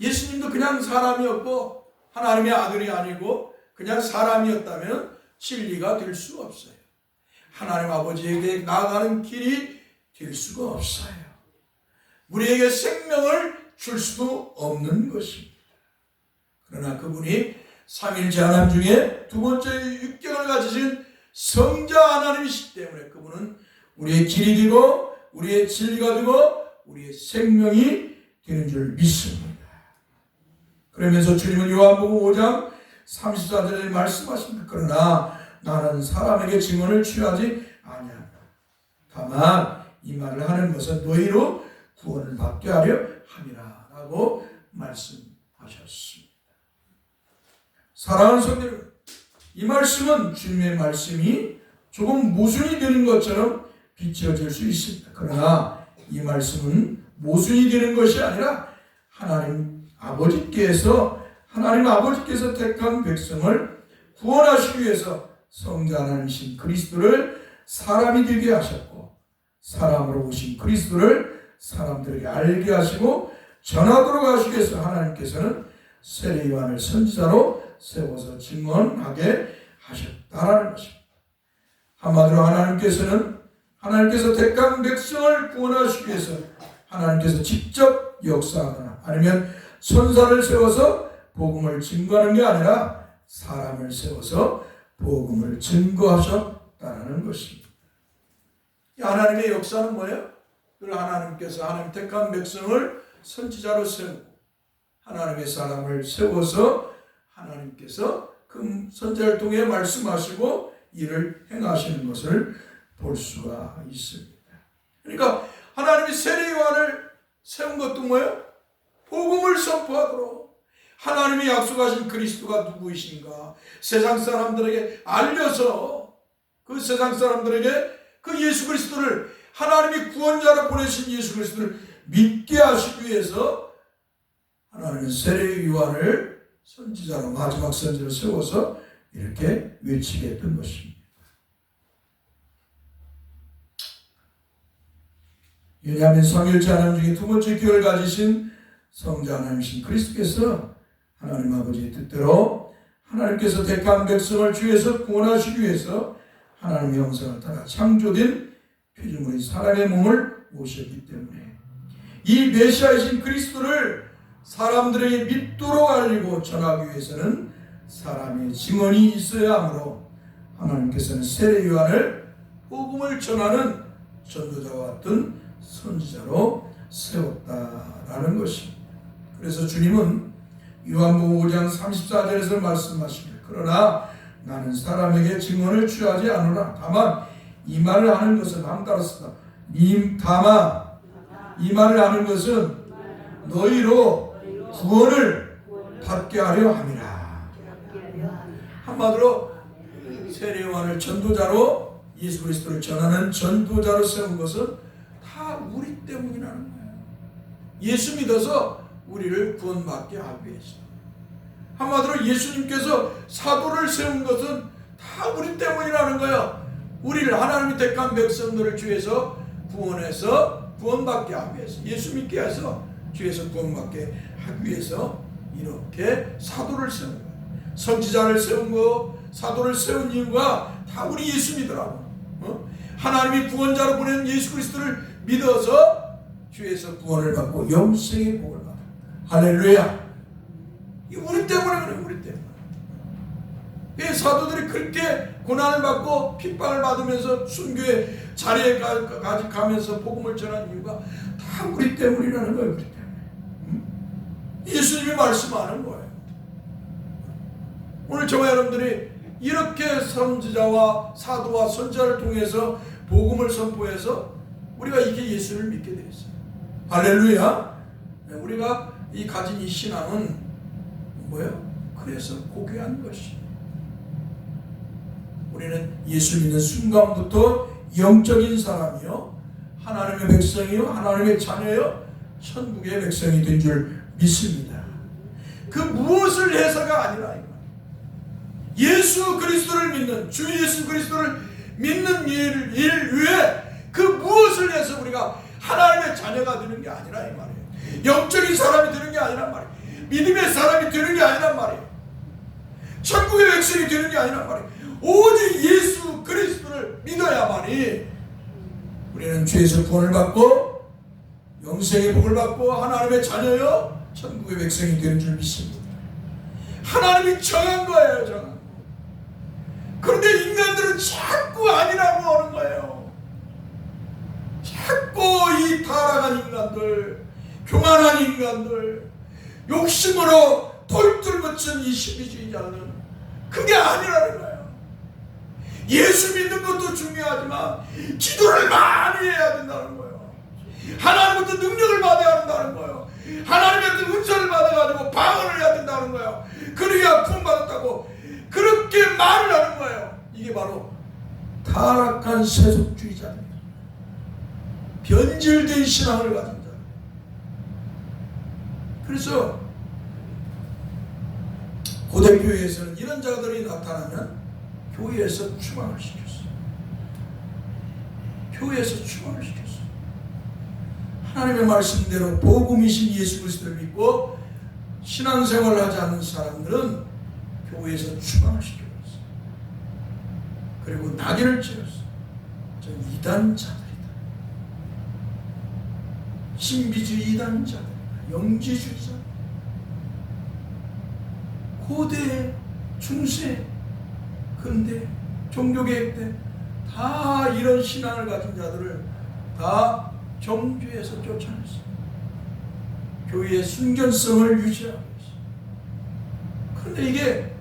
예수님도 그냥 사람이었고 하나님의 아들이 아니고 그냥 사람이었다면 진리가 될 수 없어요. 하나님 아버지에게 나아가는 길이 될 수가 없어요. 우리에게 생명을 줄 수도 없는 것입니다. 그러나 그분이 삼일째 하나님 중에 두 번째 육경을 가지신 성자 하나님이시기 때문에 그분은 우리의 길이 되고 우리의 진리가 되고 우리의 생명이 되는 줄 믿습니다. 그러면서 주님은 요한복음 5장 34절에 말씀하십니다. 그러나 나는 사람에게 증언을 취하지 아니하노라. 다만 이 말을 하는 것은 너희로 구원을 받게 하려 함이라 라고 말씀하셨습니다. 사랑하는 성도 여러분, 이 말씀은 주님의 말씀이 조금 모순이 되는 것처럼 비춰질 수 있습니다. 그러나 이 말씀은 모순이 되는 것이 아니라 하나님 아버지께서 택한 백성을 구원하시기 위해서 성자 하나님이신 그리스도를 사람이 되게 하셨고 사람으로 오신 그리스도를 사람들에게 알게 하시고 전하도록 하시기 위해서 하나님께서는 세례 요한을 선지자로 세워서 증언하게 하셨다라는 것입니다. 한마디로 하나님께서 택한 백성을 구원하시기 위해서 하나님께서 직접 역사하거나 아니면 선사를 세워서 복음을 증거하는 게 아니라 사람을 세워서 복음을 증거하셨다는 것입니다. 하나님의 역사는 뭐예요? 하나님께서 하나님 택한 백성을 선지자로 세우고 하나님의 사람을 세워서 하나님께서 그 선지자를 통해 말씀하시고 일을 행하시는 것을 볼 수가 있습니다. 그러니까 하나님이 세례 요한을 세운 것도 뭐예요? 복음을 선포하도록 하나님이 약속하신 그리스도가 누구이신가 세상 사람들에게 알려서 그 세상 사람들에게 그 예수 그리스도를 하나님이 구원자로 보내신 예수 그리스도를 믿게 하시기 위해서 하나님은 세례 요한을 선지자로 마지막 선지자로 세워서 이렇게 외치게 했던 것입니다. 왜냐하면 삼일째 하나님 중에 두 번째 교회를 가지신 성자 하나님이신 그리스도께서 하나님 아버지의 뜻대로 하나님께서 택한 백성을 주에서 구원하시기 위해서 하나님의 형상을 따라 창조된 피조물인 사람의 몸을 오셨기 때문에 이 메시아이신 그리스도를 사람들에게 믿도록 알리고 전하기 위해서는 사람의 증언이 있어야 하므로 하나님께서는 세례 요한을 복음을 전하는 전도자와 같은 선지자로 세웠다라는 것입니다. 그래서 주님은 요한복음 5장 34절에서 말씀하십니다. 그러나 나는 사람에게 증언을 취하지 않으나 다만 이 말을 하는 것은 따랐습니다. 다만 이 말을 하는 것은 너희로 구원을 받게 하려 함이라. 한마디로 세례 요한을 전도자로 예수 그리스도를 전하는 전도자로 세운 것은 다 우리 때문이라는 거예요. 예수 믿어서 우리를 구원받게 하기 위해서. 한마디로 예수님께서 사도를 세운 것은 다 우리 때문이라는 거예요. 우리를 하나님이 택한 백성들을 주에서 구원해서 구원받게 하기 위해서 예수 믿게 해서 주에서 구원받게 하기 위해서 이렇게 사도를 세운 거예요. 선지자를 세운 거, 사도를 세운 이유가 다 우리 예수 믿으라고. 하나님이 구원자로 보낸 예수 그리스도를 믿어서 주에서 구원을 받고 영생의 복을 받아. 할렐루야. 이 우리 때문에 그래, 우리 때문에. 사도들이 그렇게 고난을 받고 핍박을 받으면서 순교의 자리에 가면서 복음을 전한 이유가 다 우리 때문이라는 거예요. 우리 때문에. 예수님이 말씀하는 거예요. 오늘 저와 여러분들이 이렇게 선지자와 사도와 선지자를 통해서 복음을 선포해서 우리가 이게 예수를 믿게 되었어요. 할렐루야. 우리가 가진 이 신앙은 뭐예요? 그래서 고귀한 것이. 우리는 예수 믿는 순간부터 영적인 사람이요, 하나님의 백성이요, 하나님의 자녀요, 천국의 백성이 된 줄 믿습니다. 그 무엇을 해서가 아니라 예수 그리스도를 믿는, 주 예수 그리스도를 믿는 일 위에 그 무엇을 해서 우리가 하나님의 자녀가 되는 게 아니라 이 말이에요. 영적인 사람이 되는 게 아니란 말이에요. 믿음의 사람이 되는 게 아니란 말이에요. 천국의 백성이 되는 게 아니란 말이에요. 오직 예수 그리스도를 믿어야만이 우리는 죄에서 구원을 받고 영생의 복을 받고 하나님의 자녀요 천국의 백성이 되는 줄 믿습니다. 하나님이 정한 거예요, 정한 거. 그런데 인간들은 자꾸 아니라고 하는 거예요. 자꾸 이 타락한 인간들, 교만한 인간들, 욕심으로 돌들 묻힌 이 신비주의자는 그게 아니라는 거예요. 예수 믿는 것도 중요하지만 기도를 많이 해야 된다는 거예요. 하나님부터 능력을 받아야 한다는 거예요. 하나님한테 은사를 받아가지고 방언을 해야 된다는 거예요. 그래야 구원받았다고 그렇게 말을 하는 거예요. 이게 바로 타락한 세속주의자입니다. 변질된 신앙을 가진 자. 그래서 고대교회에서는 이런 자들이 나타나면 교회에서 추방을 시켰어요. 교회에서 추방을 시켰어요. 하나님의 말씀대로 복음이신 예수 그리스도를 믿고 신앙생활을 하지 않는 사람들은 교회에서 추방을 시켜버렸어요. 그리고 낙인을 찍었어요. 저 이단자들이다. 신비주의 이단자들, 영지주의자, 고대, 중세, 근대, 종교개혁 때 다 이런 신앙을 가진 자들을 다 정주에서 쫓아냈어요. 교회의 순결성을 유지하고 있어요. 그런데 이게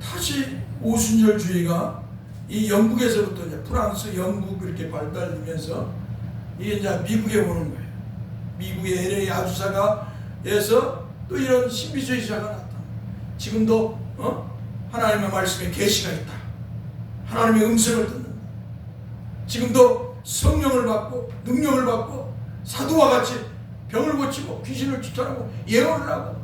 다시 오순절주의가 이 영국에서부터 이제 프랑스, 영국 이렇게 발달되면서 이게 이제 미국에 오는 거예요. 미국의 LA 아주사가에서 또 이런 신비주의자가 나타나. 지금도 하나님의 말씀에 계시가 있다. 하나님의 음성을 듣는다. 지금도 성령을 받고 능력을 받고 사도와 같이 병을 고치고 귀신을 쫓아내고 예언을 하고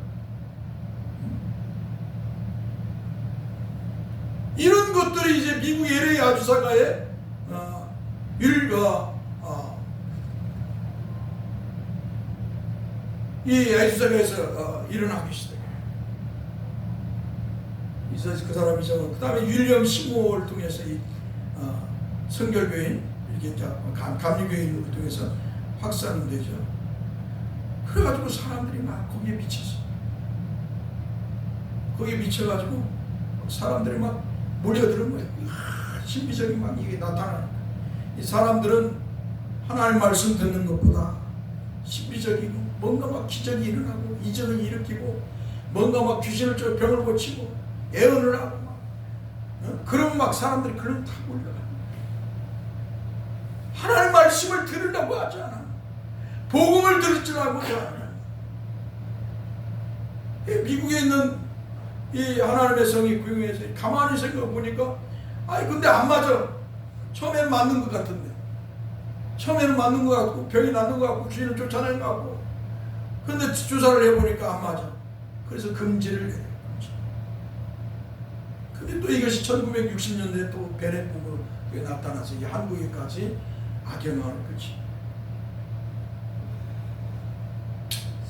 이런 것들이 이제 미국 LA 아주사가의 이 아주사가에서 일어나기 시작해요. 그 사람이 그 다음에 윌리엄 시모를 통해서 이 성결교인 이렇게 감리교인을 통해서 확산은 되죠. 그래가지고 사람들이 막 거기에 미쳤어. 거기에 미쳐가지고 사람들이 막 몰려드는 거예요. 신비적인 막 이게 나타나는 거예요. 이 사람들은 하나님 말씀 듣는 것보다 신비적이고 뭔가 막 기적이 일어나고 이적을 일으키고 뭔가 막 귀신을 쫓아 병을 고치고 예언을 하고 막 그러면 막 사람들이 그런 다 몰려가. 하나님 말씀을 들으려고 하지 않아. 복음을 들을 줄 알고 하지 않아. 미국에 있는 이 하나님의 성이 구용해서 가만히 생각해 보니까 근데 안 맞아. 처음에는 맞는 것 같은데. 처음에는 맞는 것 같고 병이 낫는 것 같고 귀신을 쫓아내는 것 같고 근데 주사를 해보니까 안 맞아. 그래서 금지를 해요. 근데 또 이것이 1960년대에 또 베넷 부부에 나타나서 이게 한국에까지 악영향을 끼치.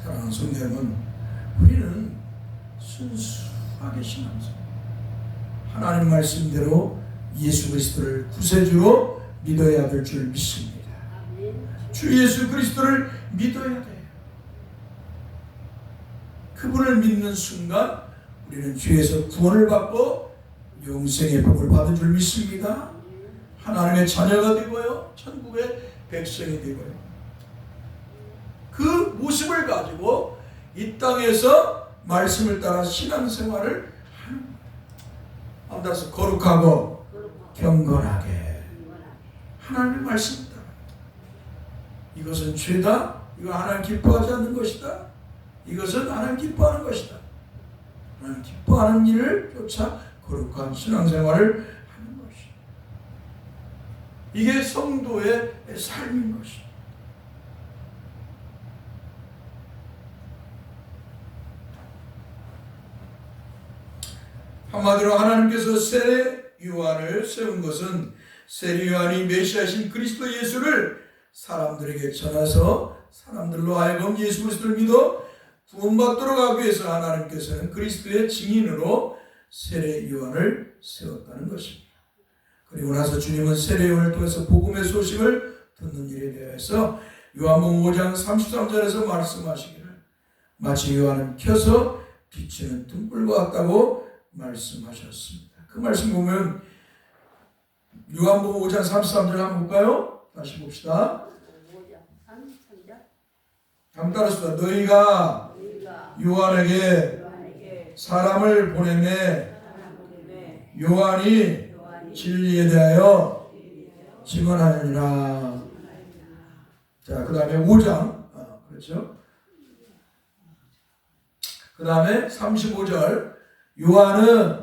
사랑하는 성도님은 우리는 순수하게 신앙생 하나님 말씀대로 예수 그리스도를 구세주로 믿어야 될 줄 믿습니다. 주 예수 그리스도를 믿어야 돼요. 그분을 믿는 순간 우리는 주에서 구원을 받고 영생의 복을 받은 줄 믿습니다. 하나님의 자녀가 되고요, 천국의 백성이 되고요. 그 모습을 가지고 이 땅에서 말씀을 따라 신앙생활을 하는 거예요. 따라서 거룩하고 경건하게 하나님의 말씀 따라. 이것은 죄다. 이거 하나님 기뻐하지 않는 것이다. 이것은 하나님 기뻐하는 것이다. 하나님 기뻐하는 일을 쫓아 거룩한 신앙생활을 하는 것이다. 이게 성도의 삶인 것이다. 한마디로 하나님께서 세례 요한을 세운 것은 세례 요한이 메시아신 그리스도 예수를 사람들에게 전해서 사람들로 하여금 예수 그리스도를 믿어 구원받도록 하기 위해서 하나님께서는 그리스도의 증인으로 세례 요한을 세웠다는 것입니다. 그리고 나서 주님은 세례 요한을 통해서 복음의 소식을 듣는 일에 대해서 요한복음 5장 33절에서 말씀하시기를 마치 요한은 켜서 비치는 등불과 같다고 말씀하셨습니다. 그 말씀 보면 요한복음 5장 33절 한번 볼까요? 다시 봅시다. 한번 따라합시다. 너희가 요한에게 사람을 보내매 요한이 진리에 대하여 증언하느니라. 자, 그 다음에 5장 그렇죠? 그 다음에 35절 요한은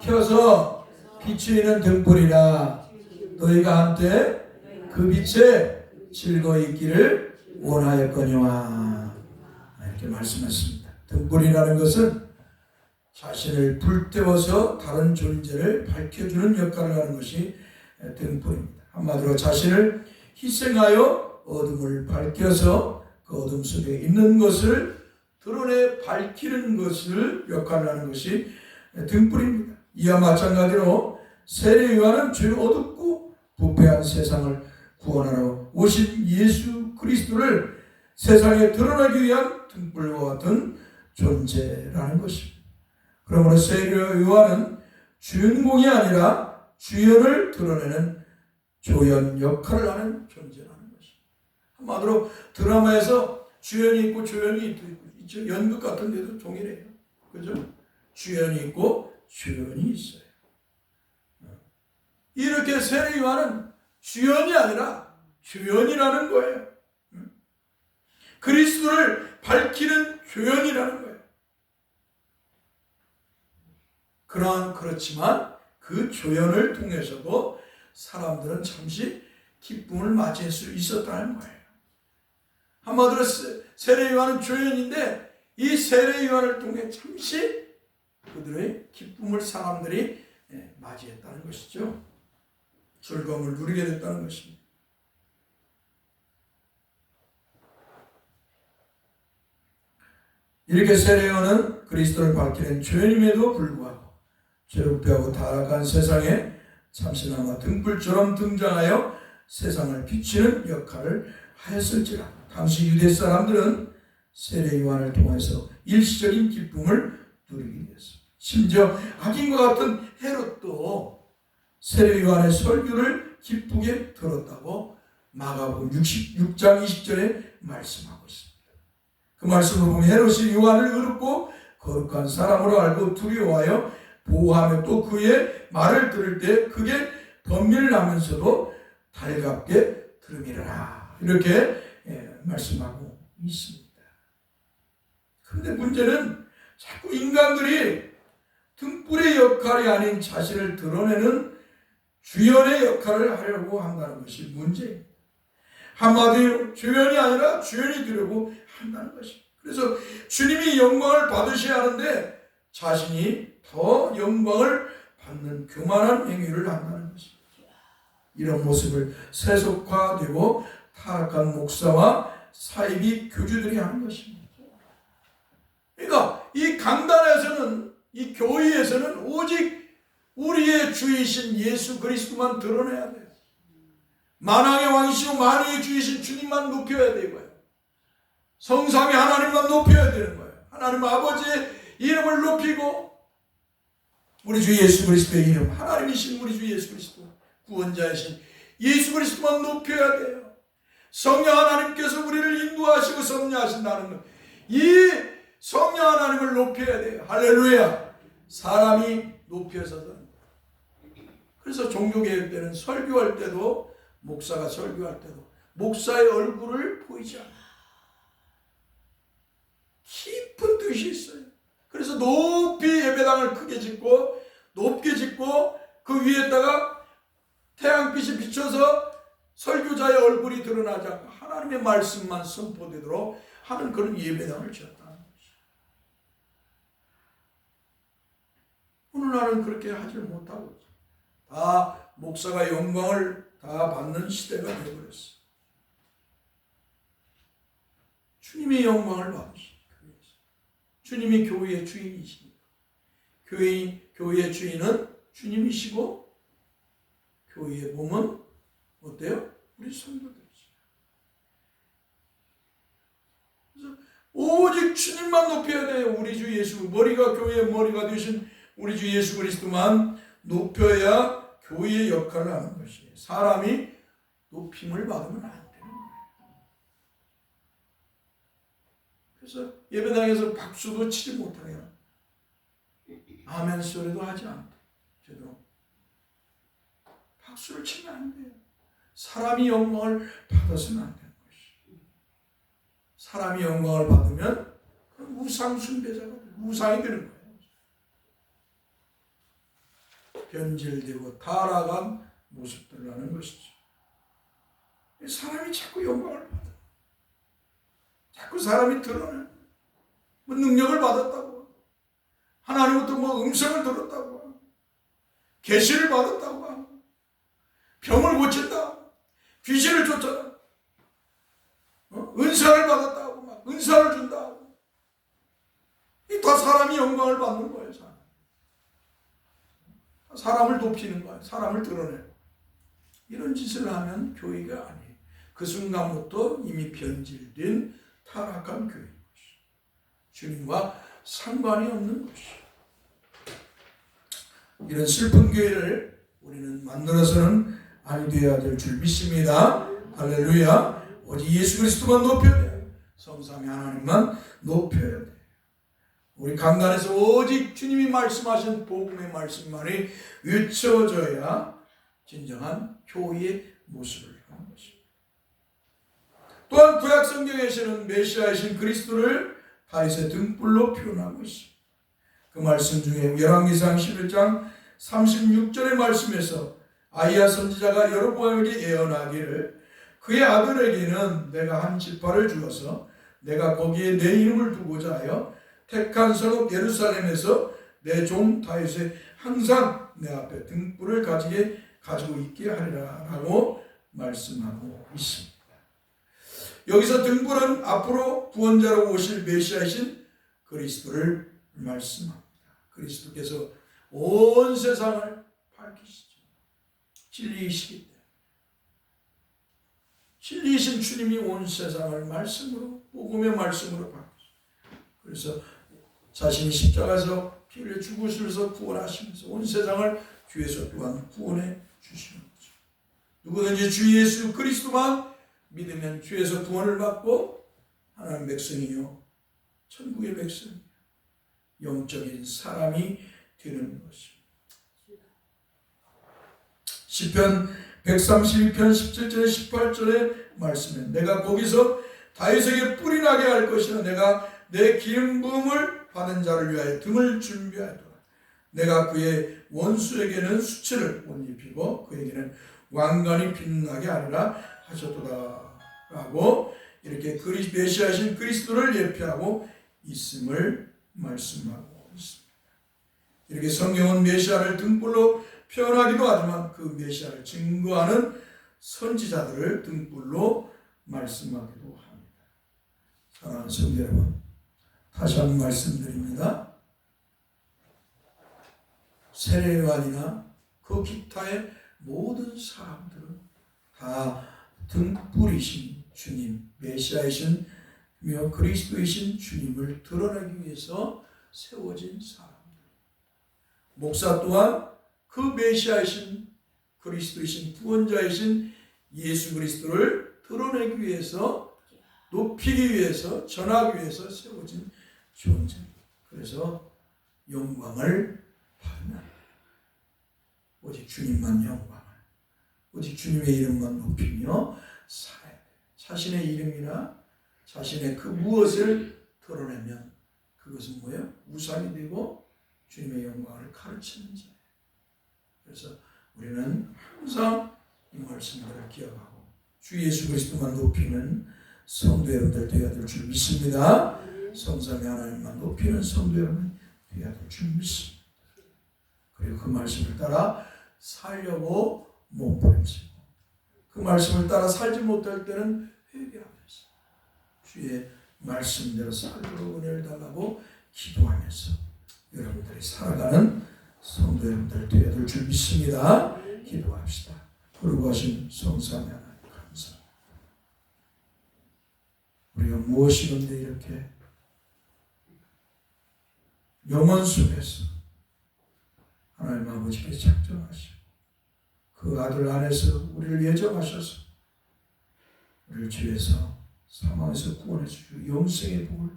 켜서 비추이는 등불이라 너희가 한때 그 빛에 즐거이 있기를 원하였거니와 이렇게 말씀했습니다. 등불이라는 것은 자신을 불태워서 다른 존재를 밝혀주는 역할을 하는 것이 등불입니다. 한마디로 자신을 희생하여 어둠을 밝혀서 그 어둠 속에 있는 것을 드러내 밝히는 것을 역할을 하는 것이 등불입니다. 이와 마찬가지로 세례 요한은 죄 어둡고 부패한 세상을 구원하러 오신 예수 그리스도를 세상에 드러나기 위한 등불과 같은 존재라는 것입니다. 그러므로 세례 요한은 주인공이 아니라 주연을 드러내는 조연 역할을 하는 존재라는 것입니다. 한마디로 드라마에서 주연이 있고 조연이 있죠. 연극 같은 데도 동일해요. 그죠? 주연이 있고 주연이 있어요. 이렇게 세례 요한은 주연이 아니라 주연이라는 거예요. 그리스도를 밝히는 조연이라는 거예요. 그렇지만 그 조연을 통해서도 사람들은 잠시 기쁨을 맞이할 수 있었다는 거예요. 한마디로 세례 요한은 조연인데 이 세례 요한을 통해 잠시 그들의 기쁨을 사람들이 맞이했다는 것이죠. 즐거움을 누리게 됐다는 것입니다. 이렇게 세례 요한은 그리스도를 밝히는 조연임에도 불구하고 죄롭게하고 타락한 세상에 잠시나마 등불처럼 등장하여 세상을 비추는 역할을 하였을지라 당시 유대 사람들은 세례 요한을 통해서 일시적인 기쁨을 누리게 되었습니다. 심지어 악인과 같은 헤롯도 세례 요한의 설교를 기쁘게 들었다고 마가복음 6장 20절에 말씀하고 있습니다. 그 말씀을 보면 헤롯이 요한을 의롭고 거룩한 사람으로 알고 두려워하여 보호하며 또 그의 말을 들을 때 그게 번민을 하면서도 달갑게 들음이라 이렇게 말씀하고 있습니다. 그런데 문제는 자꾸 인간들이 등불의 역할이 아닌 자신을 드러내는 주연의 역할을 하려고 한다는 것이 문제입니다. 한마디로 주연이 아니라 주연이 되려고 한다는 것입니다. 그래서 주님이 영광을 받으셔야 하는데 자신이 더 영광을 받는 교만한 행위를 한다는 것입니다. 이런 모습을 세속화되고 타락한 목사와 사이비 교주들이 하는 것입니다. 그러니까 이 강단에서는, 이 교회에서는 오직 우리의 주이신 예수 그리스도만 드러내야 돼요. 만왕의 왕이시고 만유의 주이신 주님만 높여야 되고요. 성삼위 하나님만 높여야 되는 거예요. 하나님 아버지의 이름을 높이고 우리 주 예수 그리스도의 이름, 하나님이신 우리 주 예수 그리스도, 구원자이신 예수 그리스도만 높여야 돼요. 성령 하나님께서 우리를 인도하시고 섭리하신다는 것, 이 성령 하나님을 높여야 돼요. 할렐루야. 사람이 높여서든. 그래서 종교개혁 때는 설교할 때도, 목사가 설교할 때도 목사의 얼굴을 보이지 않아요. 깊은 뜻이 있어요. 그래서 높이 예배당을 크게 짓고 높게 짓고 그 위에다가 태양빛이 비쳐서 설교자의 얼굴이 드러나지 않고 하나님의 말씀만 선포되도록 하는 그런 예배당을 지었다는 것이죠. 오늘날은 그렇게 하지 못하고 다 목사가 영광을 다 받는 시대가 되어버렸어요. 주님이 영광을 받으시죠. 주님이 교회의 주인이시니까. 교회의 주인은 주님이시고 교회의 몸은 어때요? 우리 성도들이죠. 그래서 오직 주님만 높여야 돼요. 우리 주 예수, 머리가 교회의 머리가 되신 우리 주 예수 그리스도만 높여야 교회의 역할을 하는 것이에요. 사람이 높임을 받으면 안 되는 거예요. 그래서 예배당에서 박수도 치지 못하게요. 아멘 소리도 하지 않고 제대로 박수를 치면 안 돼요. 사람이 영광을 받아서는 안 되는 것이에요. 사람이 영광을 받으면 우상 숭배자가 돼요. 우상이 되는 거예요. 변질되고 타락한 모습들을 하는 것이죠. 사람이 자꾸 영광을 받아. 자꾸 사람이 드러내. 뭐 능력을 받았다고. 하나님부터 뭐 음성을 들었다고. 계시를 받았다고. 병을 고친다. 귀신을 쫓아다. 은사를 받았다고. 막 은사를 준다고. 이 다 사람이 영광을 받는 거예요. 사람을 높이는 거예요. 사람을 드러내고. 이런 짓을 하면 교회가 아니에요. 그 순간부터 이미 변질된 타락한 교회인 것이죠. 주님과 상관이 없는 것이죠. 이런 슬픈 교회를 우리는 만들어서는 아니 되어야 될 줄 믿습니다. 할렐루야. 오직 예수 그리스도만 높여야 돼요. 성삼위 하나님만 높여야 돼요. 우리 강단에서 오직 주님이 말씀하신 복음의 말씀만이 외쳐져야 진정한 교회의 모습을 하는 것입니다. 또한 구약 성경에서는 메시아이신 그리스도를 다윗의 등불로 표현하고 있습니다. 그 말씀 중에 열왕기상 11장 36절의 말씀에서 아이야 선지자가 여로보암에게 예언하기를 그의 아들에게는 내가 한 지파를 주어서 내가 거기에 내 이름을 두고자 하여 택한 성읍 예루살렘에서 내 종 다윗의 항상 내 앞에 등불을 가지고 있게 하리라 라고 말씀하고 있습니다. 여기서 등불은 앞으로 구원자로 오실 메시아이신 그리스도를 말씀합니다. 그리스도께서 온 세상을 밝히시죠. 진리이시기 때문에. 진리이신 주님이 온 세상을 말씀으로, 복음의 말씀으로 밝히시죠. 그래서 자신이 십자가에서 피 흘려 죽으시면서 구원하시면서 온 세상을 주에서 또한 구원해 주시는 거죠. 누구든지 주 예수 그리스도만 믿으면 주에서 구원을 받고 하나님 백성이요 천국의 백성이요 영적인 사람이 되는 것입니다. 시편 132편 17절에 18절의 말씀에 내가 거기서 다윗에게 뿔이 나게 할 것이라 내가 내 기름 부음을 받은 자를 위하여 등을 준비하였도다. 내가 그의 원수에게는 수치를 못 입히고 그에게는 왕관이 빛나게 하리라 하셨도다 라고 이렇게 메시아이신 그리스도를 예표하고 있음을 말씀하고 있습니다. 이렇게 성경은 메시아를 등불로 표현하기도 하지만 그 메시아를 증거하는 선지자들을 등불로 말씀하기도 합니다. 사랑하는 성도 여러분, 다시 한번 말씀드립니다. 세례요한이나 그 기타의 모든 사람들은 다 등불이신 주님, 메시아이신 그리스도이신 주님을 드러내기 위해서 세워진 사람들. 목사 또한 그 메시아이신 그리스도이신 구원자이신 예수 그리스도를 드러내기 위해서, 높이기 위해서, 전하기 위해서 세워진 존재. 그래서 영광을 받으면 오직 주님만 영광을, 오직 주님의 이름만 높이며 살아야 돼. 자신의 이름이나 자신의 그 무엇을 드러내면 그것은 뭐예요? 우상이 되고 주님의 영광을 가르치는 자예요. 그래서 우리는 항상 이 말씀들을 기억하고 주 예수 그리스도만 높이는 성도 여러분들 되어야 될 줄 믿습니다. 성삼위 하나님만 높이는 성도 여러분 되어야 될 줄 믿습니다. 그리고 그 말씀을 따라 살려고 몸부림치고, 그 말씀을 따라 살지 못할 때는 회개하면서 주의 말씀대로 살도록 은혜를 달라고 기도하면서 여러분들이 살아가는 성도 여러분들 되어야 될 줄 믿습니다. 기도합시다. 거룩하신 성삼위 하나님 감사합니다. 우리가 무엇이건데 이렇게 영원 속에서 하나님 아버지께 작정하시고 그 아들 안에서 우리를 예정하셔서 우리를 죄에서 사망에서 구원해 주시고 영생의 복을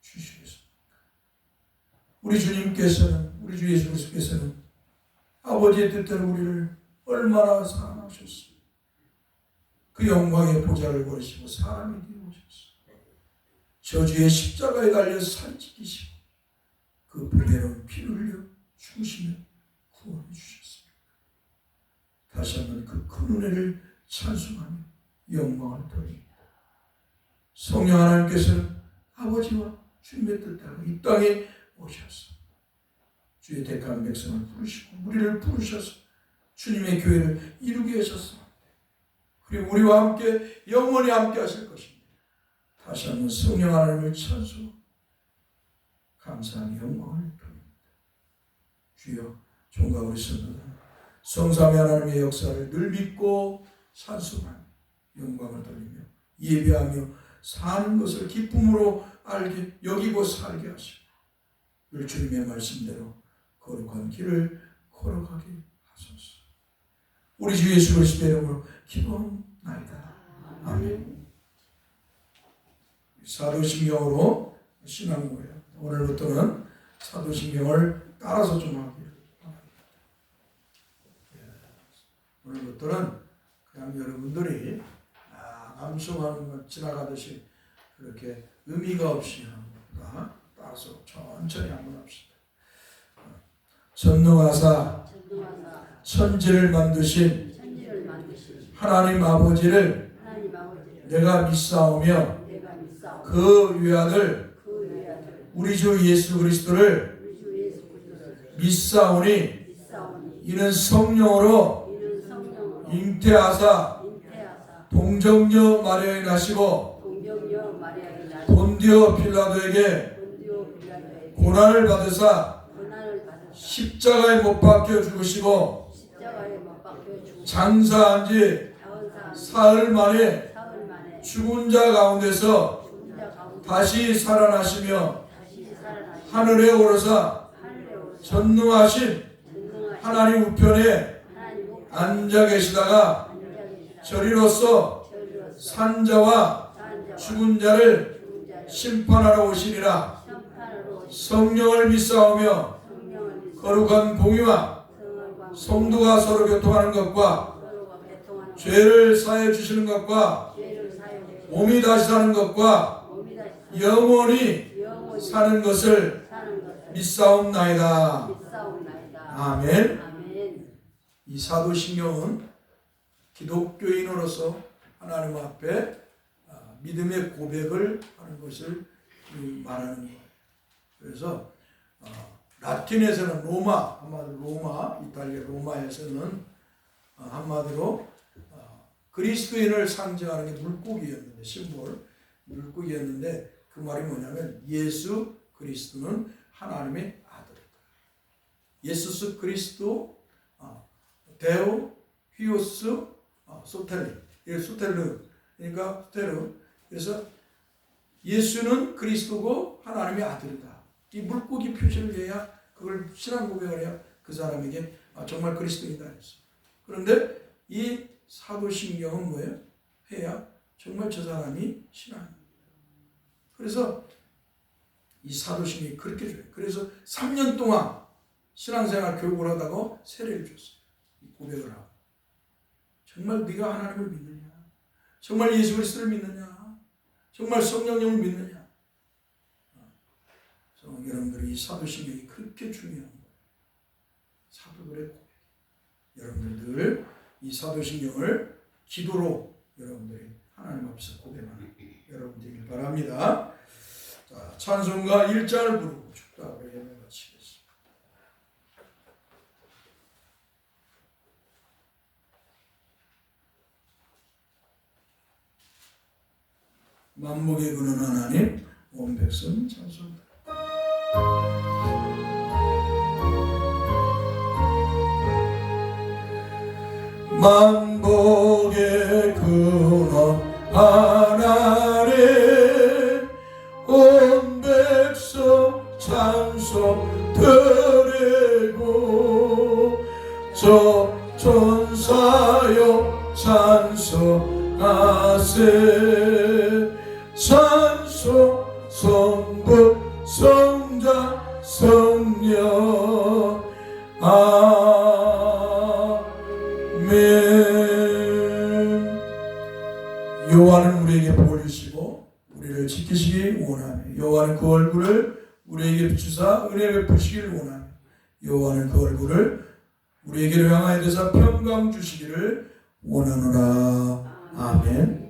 주시겠습니다. 우리 주님께서는, 우리 주 예수 그리스도께서는 아버지의 뜻대로 우리를 얼마나 사랑하셨어요. 그 영광의 보좌를 버리시고 사람이 되어 오셨어요. 저주의 십자가에 달려 살이 찢기시고 그 보배로운 피를 흘려 죽으시며 구원해 주셨습니다. 다시 한번 그 큰 은혜를 찬송하며 영광을 돌립니다. 성령 하나님께서는 아버지와 주님의 뜻대로 이 땅에 오셔서 주의 택한 백성을 부르시고 우리를 부르셔서 주님의 교회를 이루게 하셨습니다. 그리고 우리와 함께 영원히 함께 하실 것입니다. 다시 한번 성령 하나님을 찬송 감사하며 영광을 돌립니다. 주여, 종과 우리 성도들 성삼위 하나님의 역사를 늘 믿고 찬송하며 영광을 돌리며 예배하며 사는 것을 기쁨으로 알게 여기고 살게 하시고 늘 주님의 말씀대로 거룩한 길을 걸어가게 하소서. 우리 주 예수 그리스도의 이름으로 기도하옵나이다. 아멘. 사도신경으로 신앙고예요. 오늘부터는 사도신경을 따라서 좀 하기를 바랍니다. 오늘부터는 그냥 여러분들이 암송하는 것 지나가듯이 그렇게 의미가 없이 하는 것보다 따라서 천천히 한번 합시다. 전능하사 천지를 만드신 하나님 아버지를 내가 믿사오며 그 위아들 우리 주 예수 그리스도를 믿사오니 이는 성령으로 잉태하사 동정녀 마리아에 나시고 본디오 빌라도에게 고난을 받으사 십자가에 못 박혀 죽으시고 장사한 지 사흘 만에 죽은 자 가운데서 다시 살아나시며 하늘에 오르사 전능하신 하나님 우편에 앉아 계시다가 저리로서 산자와 죽은 자를 심판하러 오시리라. 성령을 믿사오며 거룩한 공의와 성도가 서로 교통하는 것과 죄를 사해 주시는 것과 몸이 다시 사는 것과 영원히 사는 것을 믿사옵나이다. 아멘. 이 사도신경은 기독교인으로서 하나님 앞에 믿음의 고백을 하는 것을 말하는 거예요. 그래서 라틴에서는 로마, 한마디로 로마, 이탈리아 로마에서는 한마디로 그리스도인을 상징하는 게 물고기였는데, 심볼 물고기였는데 그 말이 뭐냐면 예수 그리스도는 하나님의 아들이다. 예수스 그리스도 데오 휘오스 소텔리 소텔르 그러니까 소텔르 그래서 예수는 그리스도고 하나님의 아들이다. 이 물고기 표시를 해야 그걸 신앙 고백을 해야 그 사람에게 정말 그리스도이다 했어. 그런데 이 사도신경은 뭐예요? 해야 정말 저 사람이 신앙입니다. 그래서 이 사도신경이 그렇게 줘요. 그래서 3년 동안 신앙생활 교육을 하다가 세례를 줬어요. 고백을 하고 정말 네가 하나님을 믿느냐? 정말 예수 그리스도를 믿느냐? 정말 성령님을 믿느냐? 그래서 여러분들이 이 사도신경이 그렇게 중요한 거예요. 사도들의 고백. 여러분들 늘 이 사도신경을 기도로 여러분들이 하나님 앞에서 고백하는 여러분 되길 바랍니다. 자, 찬송가 1장을 부르고 축도하고 예배 마치겠습니다. 만목에 그는 하나님 온 백성 찬송. 만복의 근원 하나님 온 백성 찬송 드리고 저 천사여 찬송하세 찬송 성부 성자 성령 여호와는 우리에게 복을 주시고 우리를 지키시기 원하며 여호와는 그 얼굴을 우리에게 비추사 은혜 베푸시기를 원하며 여호와는 그 얼굴을 우리에게 향하여 대사 평강 주시기를 원하노라. 아멘.